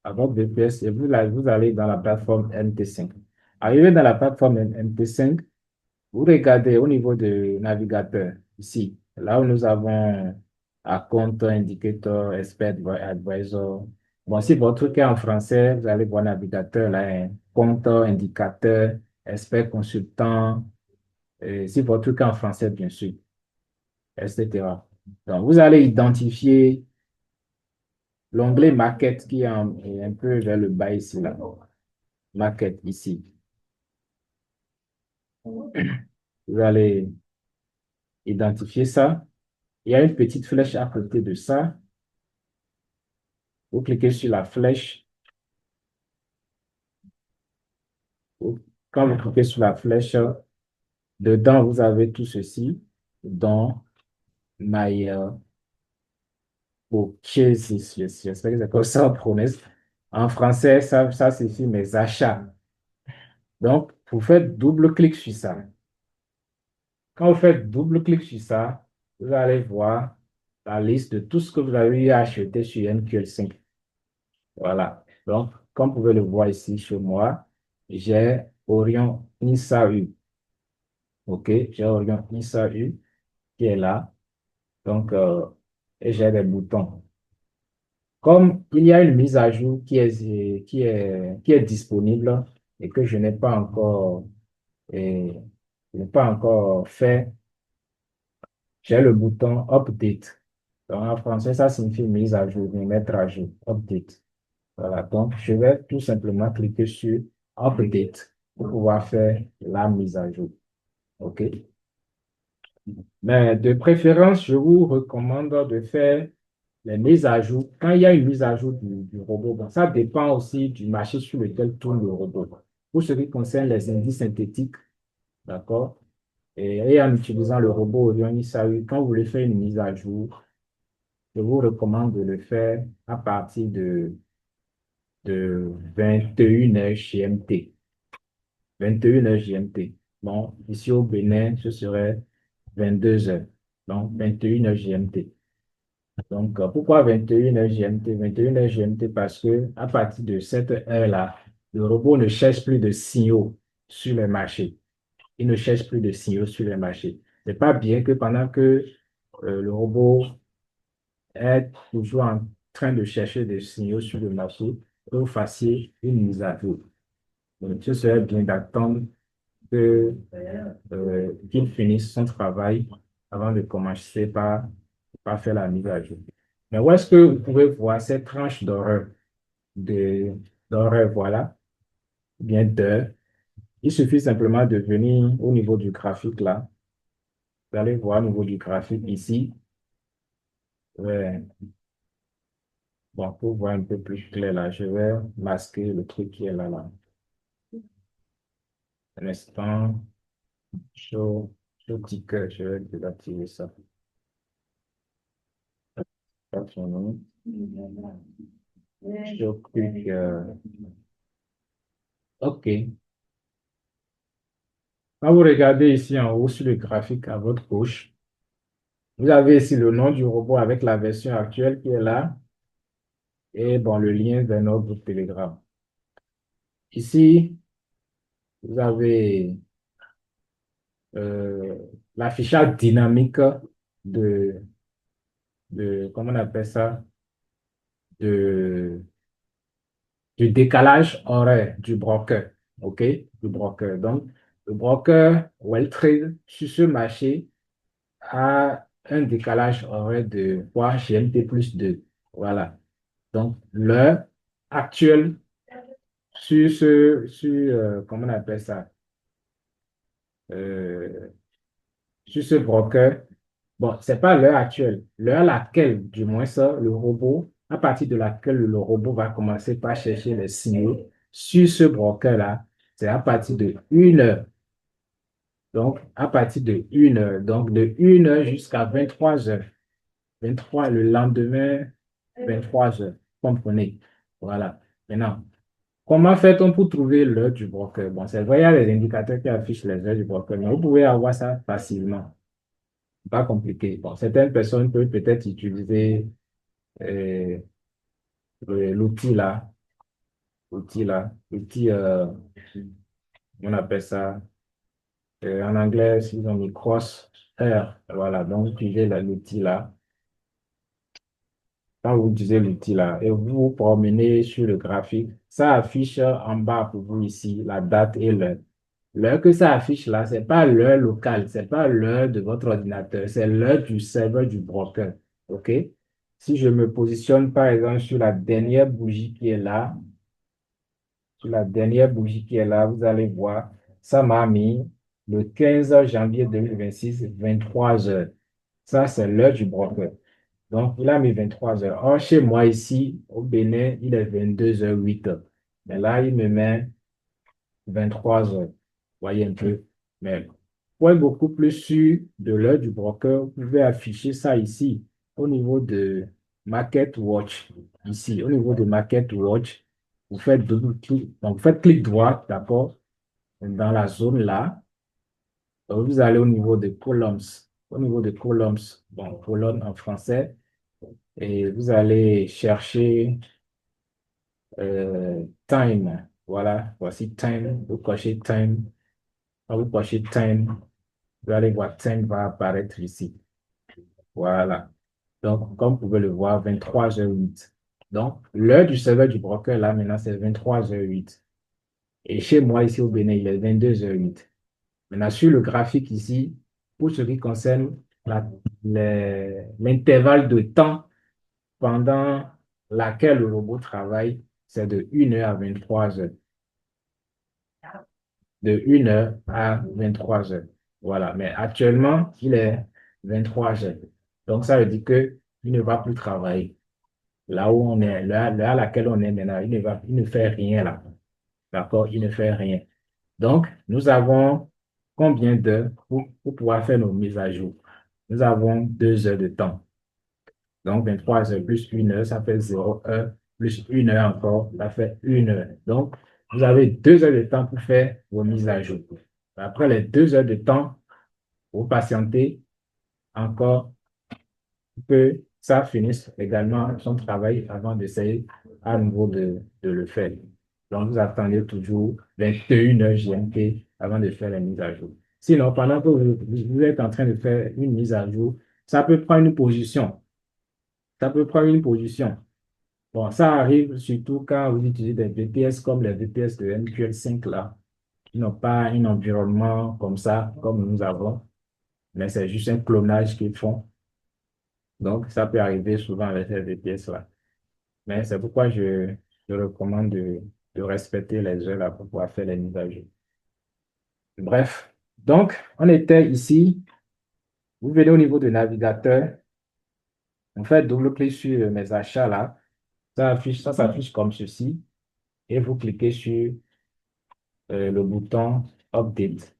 à votre VPS et vous allez dans la plateforme MT5. Arrivé dans la plateforme MT5, vous regardez au niveau du navigateur, ici, là où nous avons à compte, indicateur, expert, advisor. Bon, si votre truc est en français, vous allez voir navigateur, là, hein, compte, indicateur, expert, consultant, et si votre truc est en français, bien sûr, etc. Donc, vous allez identifier l'onglet Market qui est un peu vers le bas ici, là. Market ici. Vous allez identifier ça. Il y a une petite flèche à côté de ça. Vous cliquez sur la flèche. Quand vous cliquez sur la flèche, dedans, vous avez tout ceci dans My Purchases. J'espère que c'est comme ça en prononce. En français, ça signifie mes achats. Donc, vous faites double-clic sur ça. Quand vous faites double-clic sur ça, vous allez voir la liste de tout ce que vous avez acheté sur MQL5. Voilà. Donc, comme vous pouvez le voir ici chez moi, j'ai Orion INSA U. OK, j'ai Orion INSA U qui est là. Donc, et j'ai des boutons. Comme il y a une mise à jour qui est disponible et que je n'ai pas encore fait, j'ai le bouton Update. Donc, en français, ça signifie mise à jour, mettre à jour, Update. Voilà, donc je vais tout simplement cliquer sur Update pour pouvoir faire la mise à jour. OK? Mais de préférence, je vous recommande de faire les mises à jour. Quand il y a une mise à jour du robot, bon, ça dépend aussi du marché sur lequel tourne le robot. Pour ce qui concerne les indices synthétiques, d'accord? Et en utilisant le robot Orion ISAU, quand vous voulez faire une mise à jour, je vous recommande de le faire à partir de 21h GMT. 21h GMT. Bon, ici au Bénin, ce serait 22h. Donc, 21h GMT. Donc, pourquoi 21h GMT? 21h GMT parce que à partir de cette heure-là, Le robot ne cherche plus de signaux sur les marchés. Il ne cherche plus de signaux sur les marchés. C'est pas bien que pendant que le robot est toujours en train de chercher des signaux sur le marché, que vous fassiez une mise à jour. Donc, ce serait bien d'attendre qu'il finisse son travail avant de commencer par faire la mise à jour. Mais où est-ce que vous pouvez voir cette tranche de, d'horaire, voilà, ou bien d'heure? Il suffit simplement de venir au niveau du graphique là. Vous allez voir au niveau du graphique ici. Ouais. Bon, pour voir un peu plus clair là, je vais masquer le truc qui est là. Un instant, show ticker, je vais désactiver ça. Pas son nom. Show quick, OK. Quand vous regardez ici en haut sur le graphique à votre gauche, vous avez ici le nom du robot avec la version actuelle qui est là et bon, le lien vers notre groupe Telegram. Ici, vous avez l'affichage dynamique de, comment on appelle ça, de, du décalage horaire du broker. OK? Du broker. Donc, le broker Welltrade sur ce marché a un décalage horaire de quoi GMT plus 2. Voilà. Donc, l'heure actuelle comment on appelle ça, euh, sur ce broker, bon, c'est pas l'heure actuelle, l'heure à laquelle, du moins ça, le robot, à partir de laquelle le robot va commencer par chercher les signaux sur ce broker-là, c'est à partir de 1 heure. Donc, à partir de 1 heure, donc de 1 heure jusqu'à 23 heures. 23 le lendemain, 23 heures. Comprenez? Voilà. Maintenant, comment fait-on pour trouver l'heure du broker? Bon, c'est vrai, il y a les indicateurs qui affichent les heures du broker, mais vous pouvez avoir ça facilement. Pas compliqué. Bon, certaines personnes peuvent peut-être utiliser euh, l'outil, on appelle ça, en anglais, ils ont mis Crosshair. Voilà, donc utilisez l'outil là. Quand vous utilisez l'outil là et vous vous promenez sur le graphique, ça affiche en bas pour vous ici la date et l'heure. L'heure que ça affiche là, c'est pas l'heure locale, c'est pas l'heure de votre ordinateur, c'est l'heure du serveur du broker. OK? Si je me positionne par exemple sur la dernière bougie qui est là, vous allez voir, ça m'a mis le 15 janvier 2026, 23 heures. Ça, c'est l'heure du broker. Donc, il a mis 23 heures. Or, chez moi ici, au Bénin, il est 22h08. Mais là, il me met 23 heures. Voyez un peu. Mais pour être beaucoup plus sûr de l'heure du broker, vous pouvez afficher ça ici, au niveau de Market Watch. Ici, au niveau de Market Watch, vous faites double clic. Donc, vous faites clic droit, d'accord, dans la zone là. Donc, vous allez au niveau de columns. Au niveau de columns, bon, colonne en français. Et vous allez chercher time. Voilà, voici time. Vous cochez time. Quand vous cochez time, vous allez voir time va apparaître ici. Voilà. Donc, comme vous pouvez le voir, 23h08. Donc, l'heure du serveur du broker, là, maintenant, c'est 23h08. Et chez moi, ici au Bénin, il est 22h08. Maintenant, sur le graphique ici, pour ce qui concerne l'intervalle de temps pendant laquelle le robot travaille, c'est de 1 heure à 23 heures. De 1 heure à 23 heures. Voilà. Mais actuellement, il est 23 heures. Donc, ça veut dire qu'il ne va plus travailler. Là où on est, là à laquelle on est maintenant, il ne fait rien là. D'accord? Il ne fait rien. Donc, nous avons combien d'heures pour pouvoir faire nos mises à jour? Nous avons 2 heures de temps. Donc, 23 heures plus 1 heure, ça fait 0 heure, plus 1 heure encore, ça fait 1 heure. Donc, vous avez 2 heures de temps pour faire vos mises à jour. Après les 2 heures de temps, vous patientez encore que ça finisse également son travail avant d'essayer à nouveau de le faire. Donc, vous attendez toujours 21h GMT avant de faire les mises à jour. Sinon, pendant que vous êtes en train de faire une mise à jour, ça peut prendre une position. Ça peut prendre une position. Bon, ça arrive surtout quand vous utilisez des VPS comme les VPS de MQL5 là, qui n'ont pas un environnement comme ça, comme nous avons, mais c'est juste un clonage qu'ils font. Donc, ça peut arriver souvent avec ces VPS là. Mais c'est pourquoi je recommande de respecter les heures là pour pouvoir faire les mises à jour. Bref, donc, on était ici. Vous venez au niveau du navigateur. On fait double-clic sur mes achats là. Ça s'affiche comme ceci. Et vous cliquez sur le bouton Update.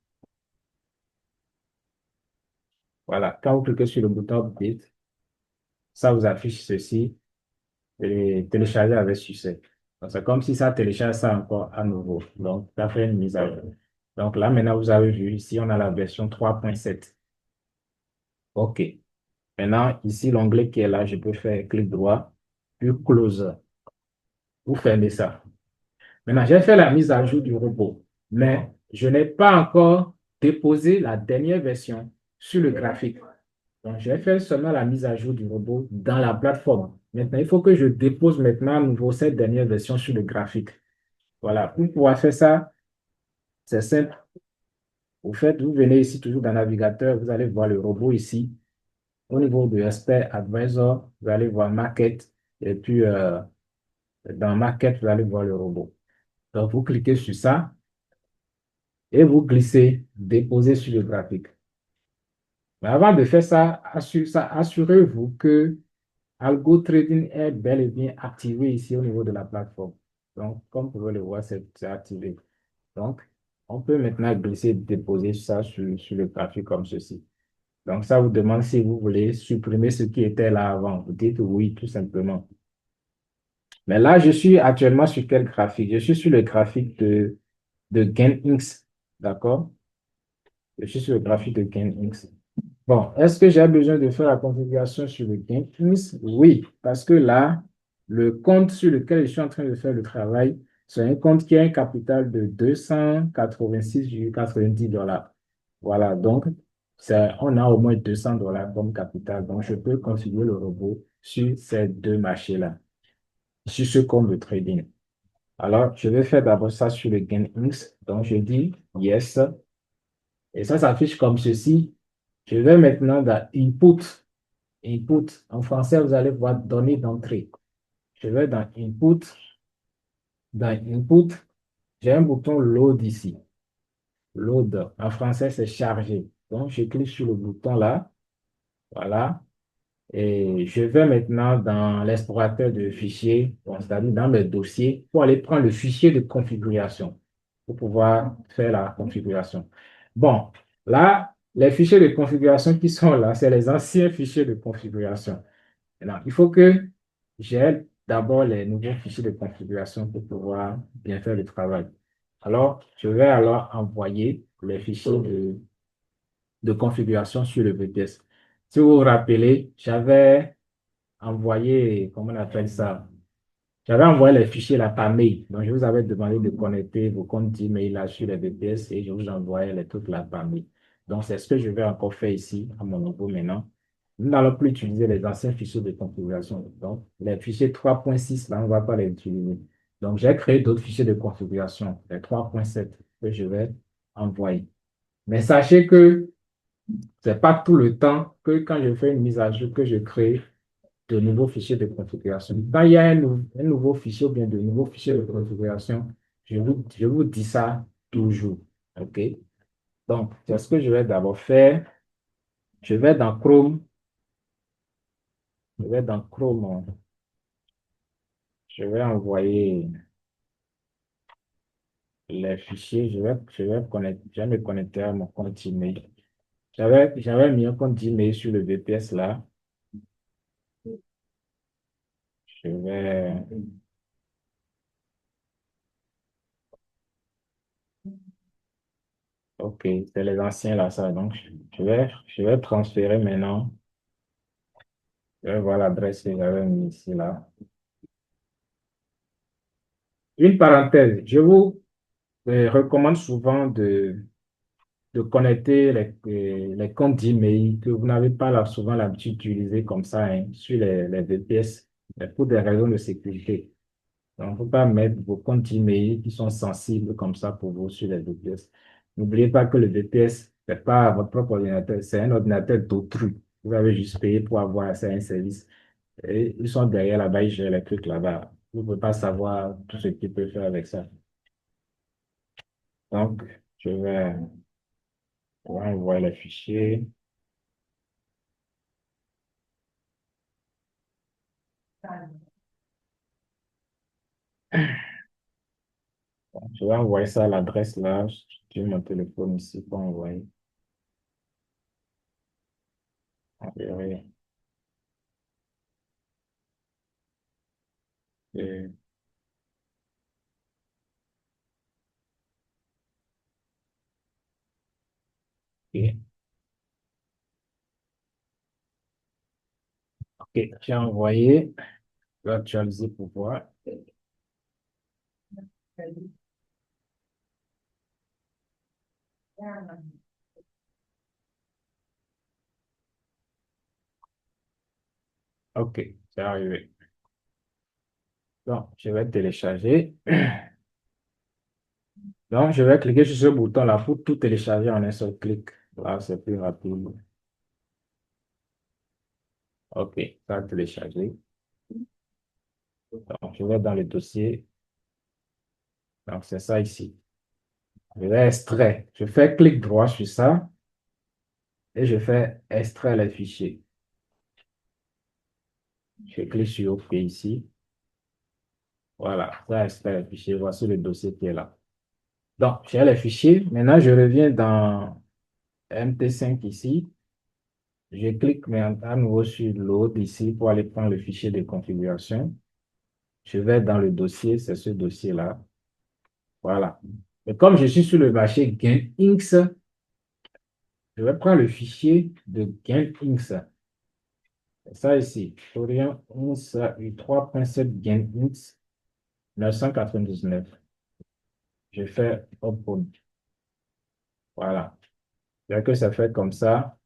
Voilà. Quand vous cliquez sur le bouton Update, ça vous affiche ceci et télécharger avec succès. Donc, c'est comme si ça télécharge ça encore à nouveau. Donc, ça fait une mise à jour. Donc là, maintenant, vous avez vu, ici, on a la version 3.7. OK. Maintenant, ici, l'onglet qui est là, je peux faire clic droit, puis Close. Vous fermez ça. Maintenant, j'ai fait la mise à jour du robot, mais je n'ai pas encore déposé la dernière version sur le graphique. Donc, je vais faire seulement la mise à jour du robot dans la plateforme. Maintenant, il faut que je dépose maintenant à nouveau cette dernière version sur le graphique. Voilà, pour pouvoir faire ça, c'est simple. Vous venez ici toujours dans le navigateur, vous allez voir le robot ici. Au niveau de Expert Advisor, vous allez voir Market. Et puis, dans Market, vous allez voir le robot. Donc, vous cliquez sur ça et vous glissez, déposez sur le graphique. Mais avant de faire ça, assurez-vous que Algo Trading est bel et bien activé ici au niveau de la plateforme. Donc, comme vous pouvez le voir, c'est activé. Donc, on peut maintenant glisser, déposer ça sur le graphique comme ceci. Donc, ça vous demande si vous voulez supprimer ce qui était là avant. Vous dites oui, tout simplement. Mais là, je suis actuellement sur quel graphique? Je suis sur le graphique de GainX. D'accord? Je suis sur le graphique de GainX. Bon, est-ce que j'ai besoin de faire la configuration sur le GainX? Oui, parce que là, le compte sur lequel je suis en train de faire le travail, c'est un compte qui a un capital de 286,90 $. Voilà, donc on a au moins 200 $ comme capital. Donc, je peux configurer le robot sur ces deux marchés-là, sur ce compte de trading. Alors, je vais faire d'abord ça sur le GainX. Donc, je dis Yes. Et ça s'affiche comme ceci. Je vais maintenant dans Input. Input. En français, vous allez voir données d'entrée. Je vais dans Input. Dans Input, j'ai un bouton Load ici. Load. En français, c'est charger. Donc, je clique sur le bouton là. Voilà. Et je vais maintenant dans l'explorateur de fichiers, c'est-à-dire dans mes dossiers, pour aller prendre le fichier de configuration, pour pouvoir faire la configuration. Bon, là, les fichiers de configuration qui sont là, c'est les anciens fichiers de configuration. Maintenant, il faut que j'ai d'abord les nouveaux fichiers de configuration pour pouvoir bien faire le travail. Alors, je vais alors envoyer les fichiers de configuration sur le VPS. Si vous vous rappelez, j'avais envoyé, comment on appelle ça? J'avais envoyé les fichiers là par mail. Donc, je vous avais demandé de connecter vos comptes d'email là sur les VPS et je vous envoyais les trucs là par mail. Donc, c'est ce que je vais encore faire ici à mon niveau maintenant. Nous n'allons plus utiliser les anciens fichiers de configuration. Donc, les fichiers 3.6, là, on ne va pas les utiliser. Donc, j'ai créé d'autres fichiers de configuration, les 3.7 que je vais envoyer. Mais sachez que ce n'est pas tout le temps que quand je fais une mise à jour, que je crée de nouveaux fichiers de configuration. Quand il y a un nouveau fichier ou bien de nouveaux fichiers de configuration, je vous dis ça toujours. OK? Donc, c'est ce que je vais d'abord faire. Je vais dans Chrome. Je vais dans Chrome. Je vais envoyer les fichiers. Je vais me connecter à mon compte email. J'avais mis un compte email sur le VPS là. Je vais. OK, c'est les anciens là, ça. Donc, je vais transférer maintenant. Je vais voir l'adresse que j'avais mis ici là. Une parenthèse, je vous recommande souvent de connecter les comptes d'email que vous n'avez pas souvent l'habitude d'utiliser comme ça hein, sur les VPS pour des raisons de sécurité. Donc, il ne faut pas mettre vos comptes email qui sont sensibles comme ça pour vous sur les VPS. N'oubliez pas que le VPS, ce n'est pas votre propre ordinateur, c'est un ordinateur d'autrui. Vous avez juste payé pour avoir accès à un service. Et ils sont derrière là-bas, ils gèrent les trucs là-bas. Vous ne pouvez pas savoir tout ce qu'ils peuvent faire avec ça. Donc, je vais envoyer le fichier. Je vais envoyer ça à l'adresse là. J'ai mon téléphone ici pour envoyer. Enverrai. Et- et- OK, j'ai envoyé. Je vais actualiser pour voir. OK, c'est arrivé. Donc, je vais télécharger. Donc, je vais cliquer sur ce bouton là pour tout télécharger en un seul clic. Là, c'est plus rapide. OK, ça a téléchargé. Donc, je vais dans le dossier. Donc, c'est ça ici. Je vais extraire. Je fais clic droit sur ça et je fais extraire les fichiers. Je clique sur OK ici. Voilà, ça extrait les fichiers. Voici le dossier qui est là. Donc, j'ai les fichiers. Maintenant, je reviens dans MT5 ici. Je clique à nouveau sur Load ici pour aller prendre le fichier de configuration. Je vais dans le dossier, c'est ce dossier-là. Voilà. Et comme je suis sur le marché GainInks, je vais prendre le fichier de GainInks. C'est ça ici. Orient 11 U3.7 GainInks 999. Je fais Open. Voilà. Dès que ça fait comme ça,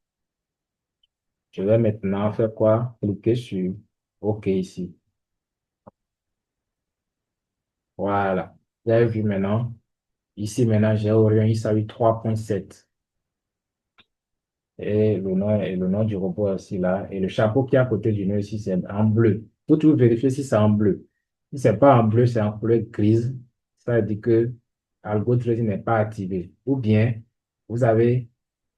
je vais maintenant faire quoi? Cliquer sur OK ici. Voilà. Vous avez vu maintenant. Ici, maintenant, j'ai Orion ISAWI 3.7. Et le nom du robot est aussi là. Et le chapeau qui est à côté du nœud ici, c'est en bleu. Il faut toujours vérifier si c'est en bleu. Si c'est pas en bleu, c'est en couleur grise. Ça veut dire que Algo Trading n'est pas activé. Ou bien, vous avez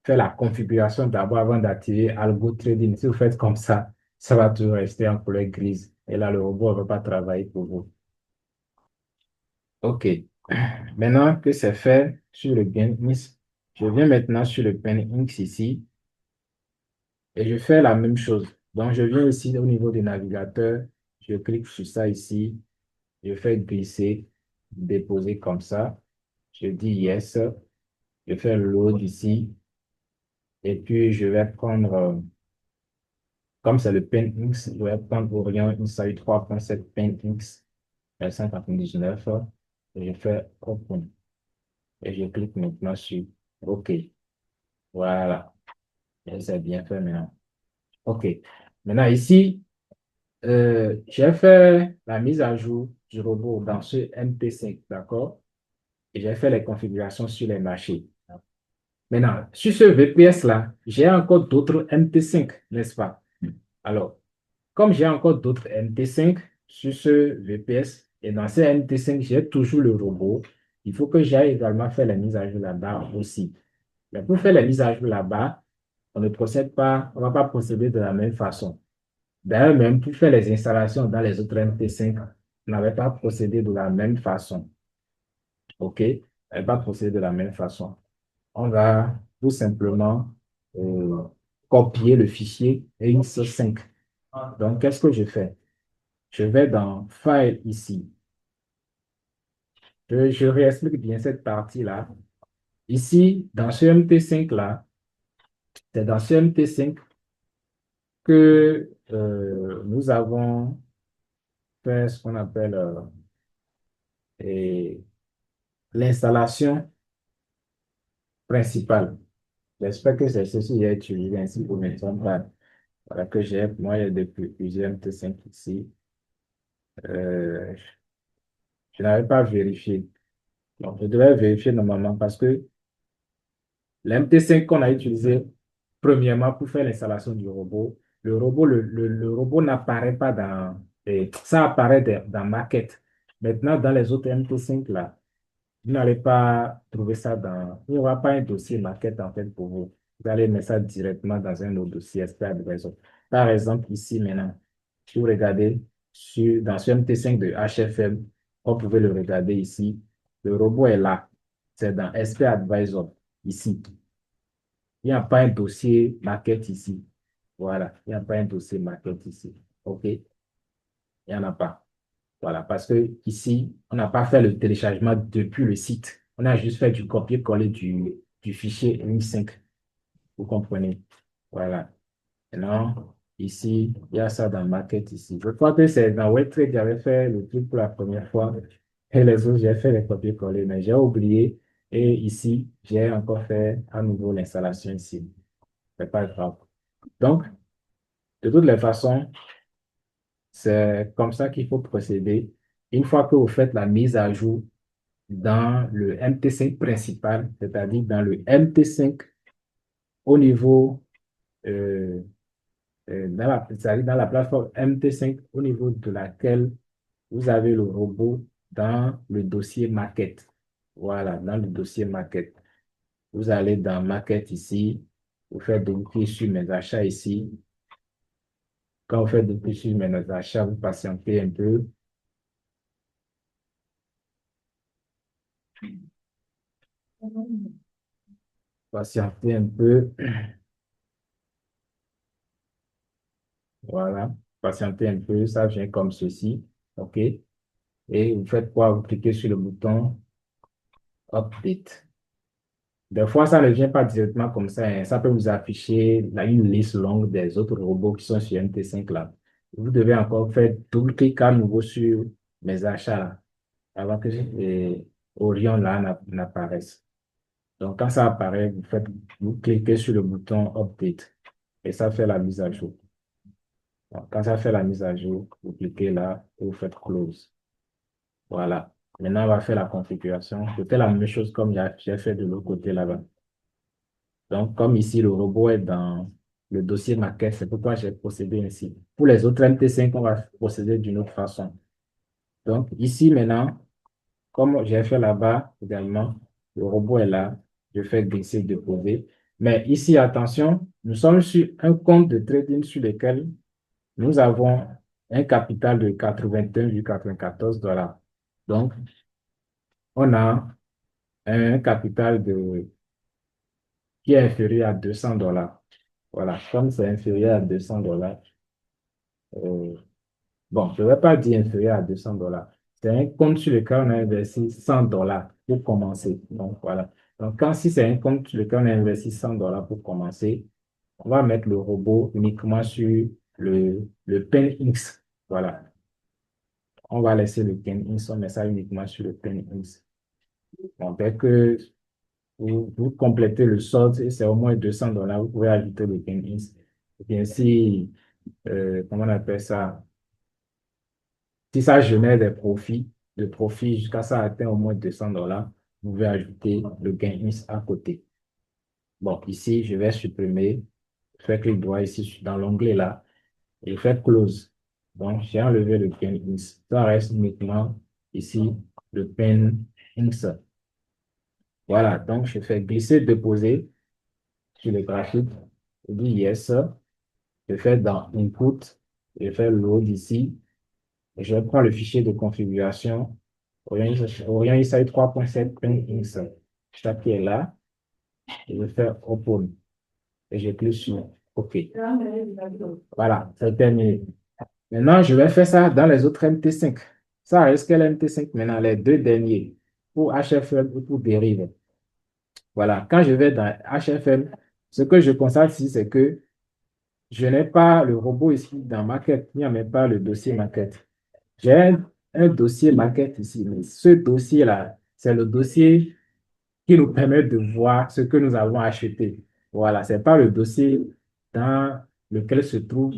fait la configuration d'abord avant d'activer Algo Trading. Si vous faites comme ça va toujours rester en couleur grise. Et là, le robot ne va pas travailler pour vous. OK. Maintenant que c'est fait sur le GainX, je viens maintenant sur le PenX ici et je fais la même chose. Donc, je viens ici au niveau du navigateur, je clique sur ça ici, je fais glisser, déposer comme ça. Je dis yes, je fais load ici et puis je vais prendre, comme c'est le PenX, je vais prendre Orion Insight 3.7 PenX 599 et je fais open et je clique maintenant sur OK. Voilà. Et c'est bien fait maintenant. OK. Maintenant, ici, j'ai fait la mise à jour du robot dans ce MT5, d'accord? Et j'ai fait les configurations sur les marchés. Maintenant, sur ce VPS-là, j'ai encore d'autres MT5, n'est-ce pas? Alors, comme j'ai encore d'autres MT5 sur ce VPS, et dans ces MT5, j'ai toujours le robot, il faut que j'aille également faire la mise à jour là-bas aussi. Mais pour faire la mise à jour là-bas, on ne procède pas, on ne va pas procéder de la même façon. D'ailleurs, même pour faire les installations dans les autres MT5, on n'avait pas procédé de la même façon. OK? On n'avait pas procédé de la même façon. On va tout simplement euh, copier le fichier EX5. Donc, qu'est-ce que je fais? Je vais dans File ici. Je réexplique bien cette partie-là. Ici, dans ce MT5-là, c'est dans ce MT5 que nous avons fait ce qu'on appelle Et l'installation principale, j'espère que c'est ceci que j'ai utilisé ainsi pour mes pas. Voilà que j'ai, moi, il y a depuis plusieurs MT5 ici. Euh, je n'avais pas vérifié. Donc, je devais vérifier normalement parce que l'MT5 qu'on a utilisé premièrement pour faire l'installation du robot, le robot n'apparaît pas dans, ça apparaît dans Maquette. Maintenant, dans les autres MT5 là, vous n'allez pas trouver ça dans, il n'y aura pas un dossier Maquette en fait pour vous. Vous allez mettre ça directement dans un autre dossier SP Advisor. Par exemple, ici maintenant, si vous regardez dans ce MT5 de HFM, vous pouvez le regarder ici. Le robot est là. C'est dans SP Advisor, ici. Il n'y a pas un dossier maquette ici. Voilà, il n'y a pas un dossier maquette ici. OK? Il n'y en a pas. Voilà, parce que ici, on n'a pas fait le téléchargement depuis le site. On a juste fait du copier-coller du fichier M5. Vous comprenez? Voilà. Maintenant, ici, il y a ça dans maquette ici. Je crois que c'est dans WebTrade, j'avais fait le truc pour la première fois. Et les autres, j'ai fait les copier-coller, mais j'ai oublié. Et ici, j'ai encore fait à nouveau l'installation ici. C'est pas grave. Donc, de toutes les façons, c'est comme ça qu'il faut procéder. Une fois que vous faites la mise à jour dans le MT5 principal, c'est-à-dire dans le MT5 au niveau, euh, c'est-à-dire dans la plateforme MT5 au niveau de laquelle vous avez le robot dans le dossier maquette. Voilà, dans le dossier maquette. Vous allez dans maquette ici, vous faites double-clic sur mes achats ici. Quand vous faites double-clic sur mes achats, vous patientez un peu. Patientez un peu. Voilà. Patientez un peu. Ça vient comme ceci. OK? Et vous faites quoi? Vous cliquez sur le bouton Update. Des fois, ça ne vient pas directement comme ça, hein. Ça peut vous afficher une liste longue des autres robots qui sont sur MT5 là. Vous devez encore faire double-clic à nouveau sur mes achats là, avant que Orion là n'apparaisse. Donc, quand ça apparaît, vous cliquez sur le bouton Update et ça fait la mise à jour. Donc, quand ça fait la mise à jour, vous cliquez là et vous faites Close. Voilà. Maintenant, on va faire la configuration. Je fais la même chose comme j'ai fait de l'autre côté là-bas. Donc, comme ici, le robot est dans le dossier maquette, c'est pourquoi j'ai procédé ainsi. Pour les autres MT5, on va procéder d'une autre façon. Donc, ici, maintenant, comme j'ai fait là-bas également, le robot est là. Je fais glisser, déposer. Mais ici, attention, nous sommes sur un compte de trading sur lequel nous avons un capital de 81,94 $. Donc, on a un capital qui est inférieur à 200 $. Voilà, comme c'est inférieur à 200 $, bon, je ne vais pas dire inférieur à 200 $. C'est un compte sur lequel on a investi 100 $ pour commencer. Donc, voilà. Donc, si c'est un compte sur lequel on a investi 100 $ pour commencer, on va mettre le robot uniquement sur le PenX. Voilà. On va laisser le PenX, on met ça uniquement sur le PenX. Bon, dès que vous complétez le solde et c'est au moins 200 $, vous pouvez ajouter le PenX. Et bien, si, comment on appelle ça? Si ça génère des profits, de profits jusqu'à ça atteint au moins 200 $, vous pouvez ajouter le gain à côté. Bon, ici, je vais supprimer, faire clic droit ici dans l'onglet là et faire close. Donc, j'ai enlevé le gain. Ça reste uniquement ici le PenX. Voilà, donc je fais glisser, déposer sur le graphique. Je dis yes. Je fais dans input, je fais load ici. Et je prends le fichier de configuration Orion ISAI 3.7.x. Chaque qui est là, je vais faire Open et je clique sur OK. Voilà, c'est terminé. Maintenant, je vais faire ça dans les autres MT5. Ça reste que les MT5 maintenant, les deux derniers, pour HFM et pour dérive. Voilà, quand je vais dans HFM, ce que je constate ici, c'est que je n'ai pas le robot ici dans maquette, il n'y a même pas le dossier maquette. J'ai un dossier maquette ici. Mais ce dossier-là, c'est le dossier qui nous permet de voir ce que nous avons acheté. Voilà, c'est pas le dossier dans lequel se trouve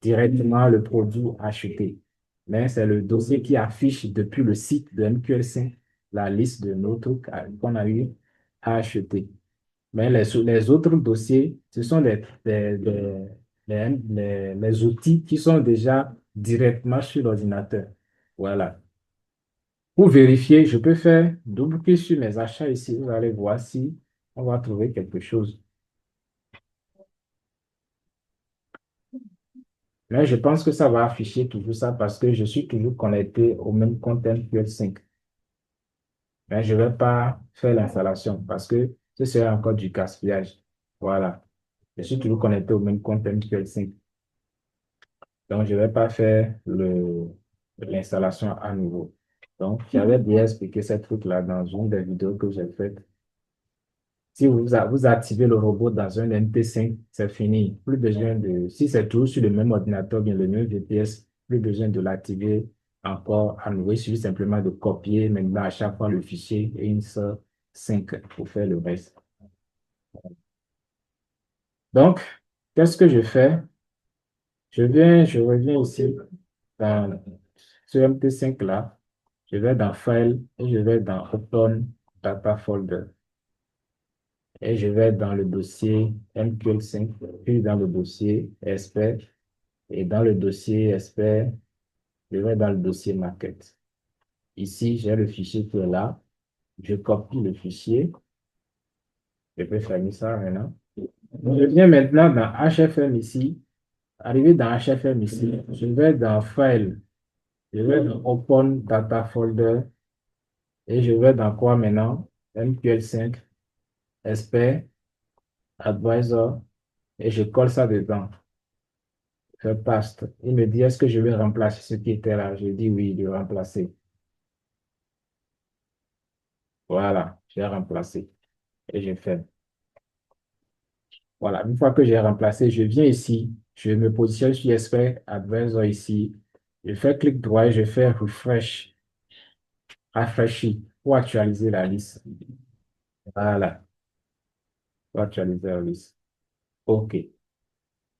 directement le produit acheté. Mais c'est le dossier qui affiche depuis le site de MQL5 la liste de nos trucs qu'on a eu à acheter. Mais les autres dossiers, ce sont les outils qui sont déjà directement sur l'ordinateur. Voilà. Pour vérifier, je peux faire double-clic sur mes achats ici. Vous allez voir si on va trouver quelque chose. Mais je pense que ça va afficher toujours ça parce que je suis toujours connecté au même compte MQL5. Mais je ne vais pas faire l'installation parce que ce serait encore du gaspillage. Voilà. Je suis toujours connecté au même compte MQL5. Donc, je ne vais pas faire l'installation à nouveau. Donc, j'avais bien expliqué ce truc-là dans une des vidéos que j'ai faites. Si vous activez le robot dans un MP5, c'est fini. Plus besoin de, si c'est toujours sur le même ordinateur, bien le même VPS, plus besoin de l'activer encore à nouveau. Il suffit simplement de copier maintenant à chaque fois le fichier et une seule 5 pour faire le reste. Donc, qu'est-ce que je fais? Je reviens ici dans ce MP5 là. Je vais dans File et je vais dans Open Data Folder. Et je vais dans le dossier MQL5, puis dans le dossier expert. Et dans le dossier expert, je vais dans le dossier Market. Ici, j'ai le fichier qui est là. Je copie le fichier. Je peux fermer ça maintenant. Je viens maintenant dans HFM ici. Arrivé dans HFM ici, je vais dans File. Je vais dans Open Data Folder. Et je vais dans quoi maintenant? MQL5, Expert, Advisor. Et je colle ça dedans. Je paste. Il me dit, est-ce que je vais remplacer ce qui était là? Je dis oui, de remplacer. Voilà, j'ai remplacé. Et je fais. Voilà, une fois que j'ai remplacé, je viens ici. Je me positionne sur Expert Advisor ici. Je fais clic droit et je fais refresh, rafraîchir pour actualiser la liste. Voilà, pour actualiser la liste. OK.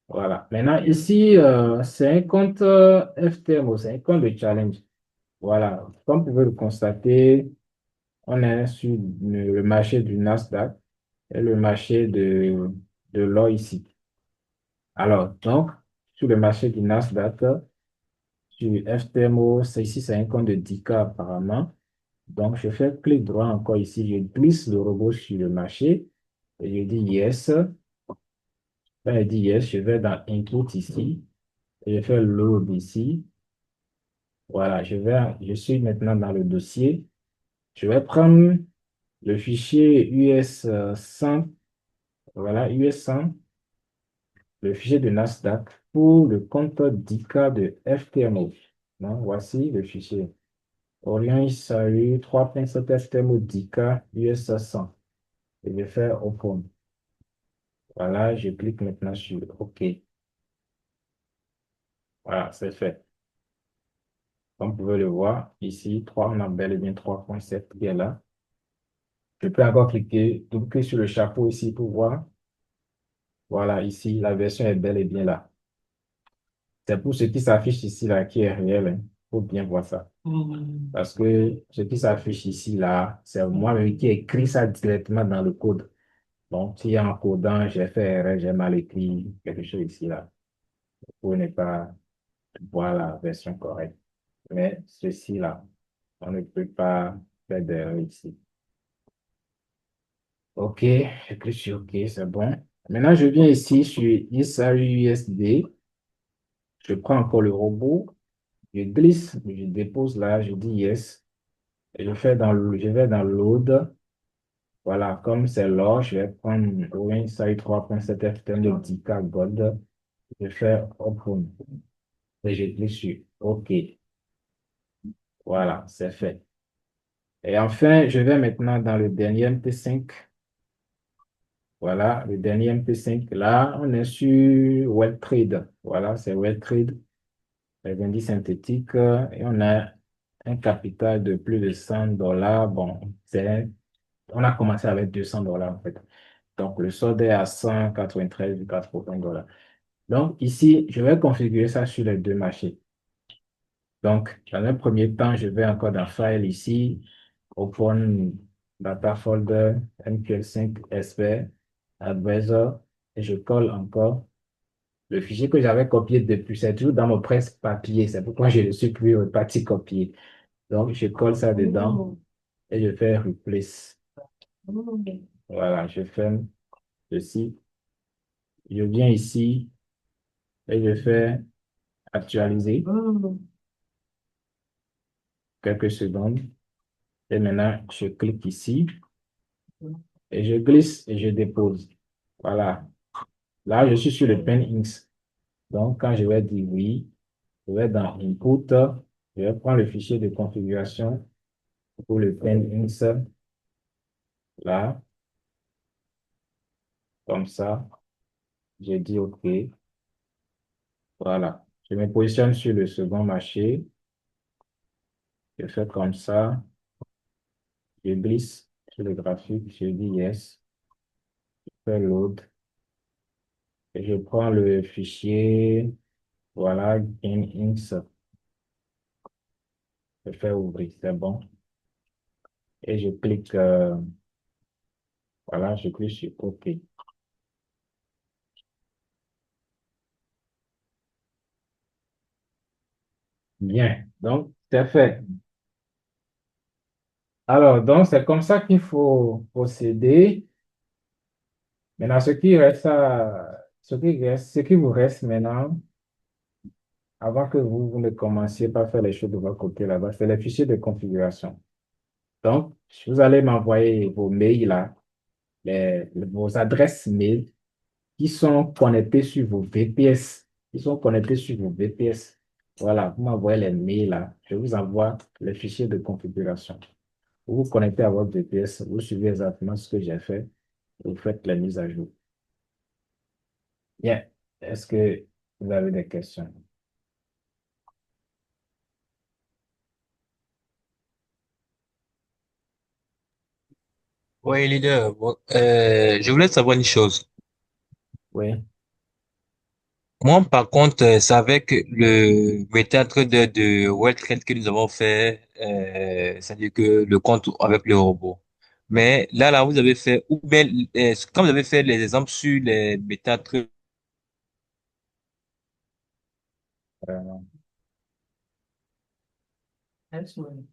Voilà. Maintenant, ici, c'est un compte FTMO, c'est un compte de challenge. Voilà. Comme vous pouvez le constater, on est sur le marché du Nasdaq et le marché de l'or ici. Alors, donc, sur le marché du Nasdaq, sur FTMO, c'est ici, c'est un compte de 10K apparemment. Donc, je fais clic droit encore ici, je glisse le robot sur le marché et je dis yes. Quand je dis yes, je vais dans Input ici et je fais Load ici. Voilà, je suis maintenant dans le dossier. Je vais prendre le fichier US 100, voilà, US 100, le fichier de Nasdaq pour le compte d'ICA de FTMO. Donc, voici le fichier. Orient Salut 3.7 FTMO d'ICA US 100. Je vais faire Open. Voilà, je clique maintenant sur OK. Voilà, c'est fait. Comme vous pouvez le voir, ici, 3, on a bel et bien 3.7 qui est là. Je peux encore cliquer, double-cliquer sur le chapeau ici pour voir. Voilà, ici, la version est bel et bien là. C'est pour ce qui s'affiche ici, là, qui est réel. Il faut bien voir ça. Parce que ce qui s'affiche ici, là, c'est moi-même qui ai écrit ça directement dans le code. Donc, si en codant, j'ai fait erreur, j'ai mal écrit quelque chose ici, là, pour ne pas voir la version correcte. Mais ceci, là, on ne peut pas faire d'erreur ici. OK, je clique sur OK, c'est bon. Maintenant, je viens ici sur ISAUSD. Je prends encore le robot, je glisse, je dépose là, je dis yes. Et je vais dans load. Voilà, comme c'est là, je vais prendre Orange Side 3.7 FTM de 10K Gold. Je fais open. Et je clique sur OK. Voilà, c'est fait. Et enfin, je vais maintenant dans le dernier MP5. Voilà, le dernier MP5. Là, on est sur WebTrade. Voilà, c'est WebTrade. Les indices synthétiques. Et on a un capital de plus de $100. Bon, on a commencé avec $200 en fait. Donc, le solde est à 193,80 $. Donc, ici, je vais configurer ça sur les deux marchés. Donc, dans un premier temps, je vais encore dans File ici, Open Data Folder, MQL5 SP, Advisor, et je colle encore le fichier que j'avais copié depuis. C'est toujours dans mon presse-papier. C'est pourquoi je ne suis plus au parti copier. Donc, je colle ça dedans et je fais Replace. Voilà, je ferme ceci. Je viens ici et je fais Actualiser quelques secondes. Et maintenant, je clique ici et je glisse et je dépose. Voilà. Là, je suis sur le Pen Inks. Donc, quand je vais dire oui, je vais dans Input. Je vais prendre le fichier de configuration pour le Pen Inks. Là, comme ça. Je dis OK. Voilà. Je me positionne sur le second marché. Je fais comme ça. Je glisse sur le graphique. Je dis Yes. Je fais Load. Et je prends le fichier. Voilà, GameInks. Je fais ouvrir. C'est bon. Et je clique. Voilà, je clique sur OK. Bien. Donc, c'est fait. Alors, donc, c'est comme ça qu'il faut procéder. Maintenant, ce qui vous reste maintenant, avant que vous ne commenciez par faire les choses de votre côté là-bas, c'est les fichiers de configuration. Donc, vous allez m'envoyer vos mails là, vos adresses mail qui sont connectées sur vos VPS. Qui sont connectées sur vos VPS. Voilà, vous m'envoyez les mails là. Je vous envoie les fichiers de configuration. Vous vous connectez à votre VPS, vous suivez exactement ce que j'ai fait, vous faites la mise à jour. Bien. Est-ce que vous avez des questions? Oui, leader, bon, je voulais savoir une chose. Oui. Moi, par contre, c'est avec le MetaTrader de WealthTrade que nous avons fait, c'est-à-dire que le compte avec le robot. Mais là, vous avez fait, ou bien, quand vous avez fait les exemples sur les MetaTrader, Euh, that's right.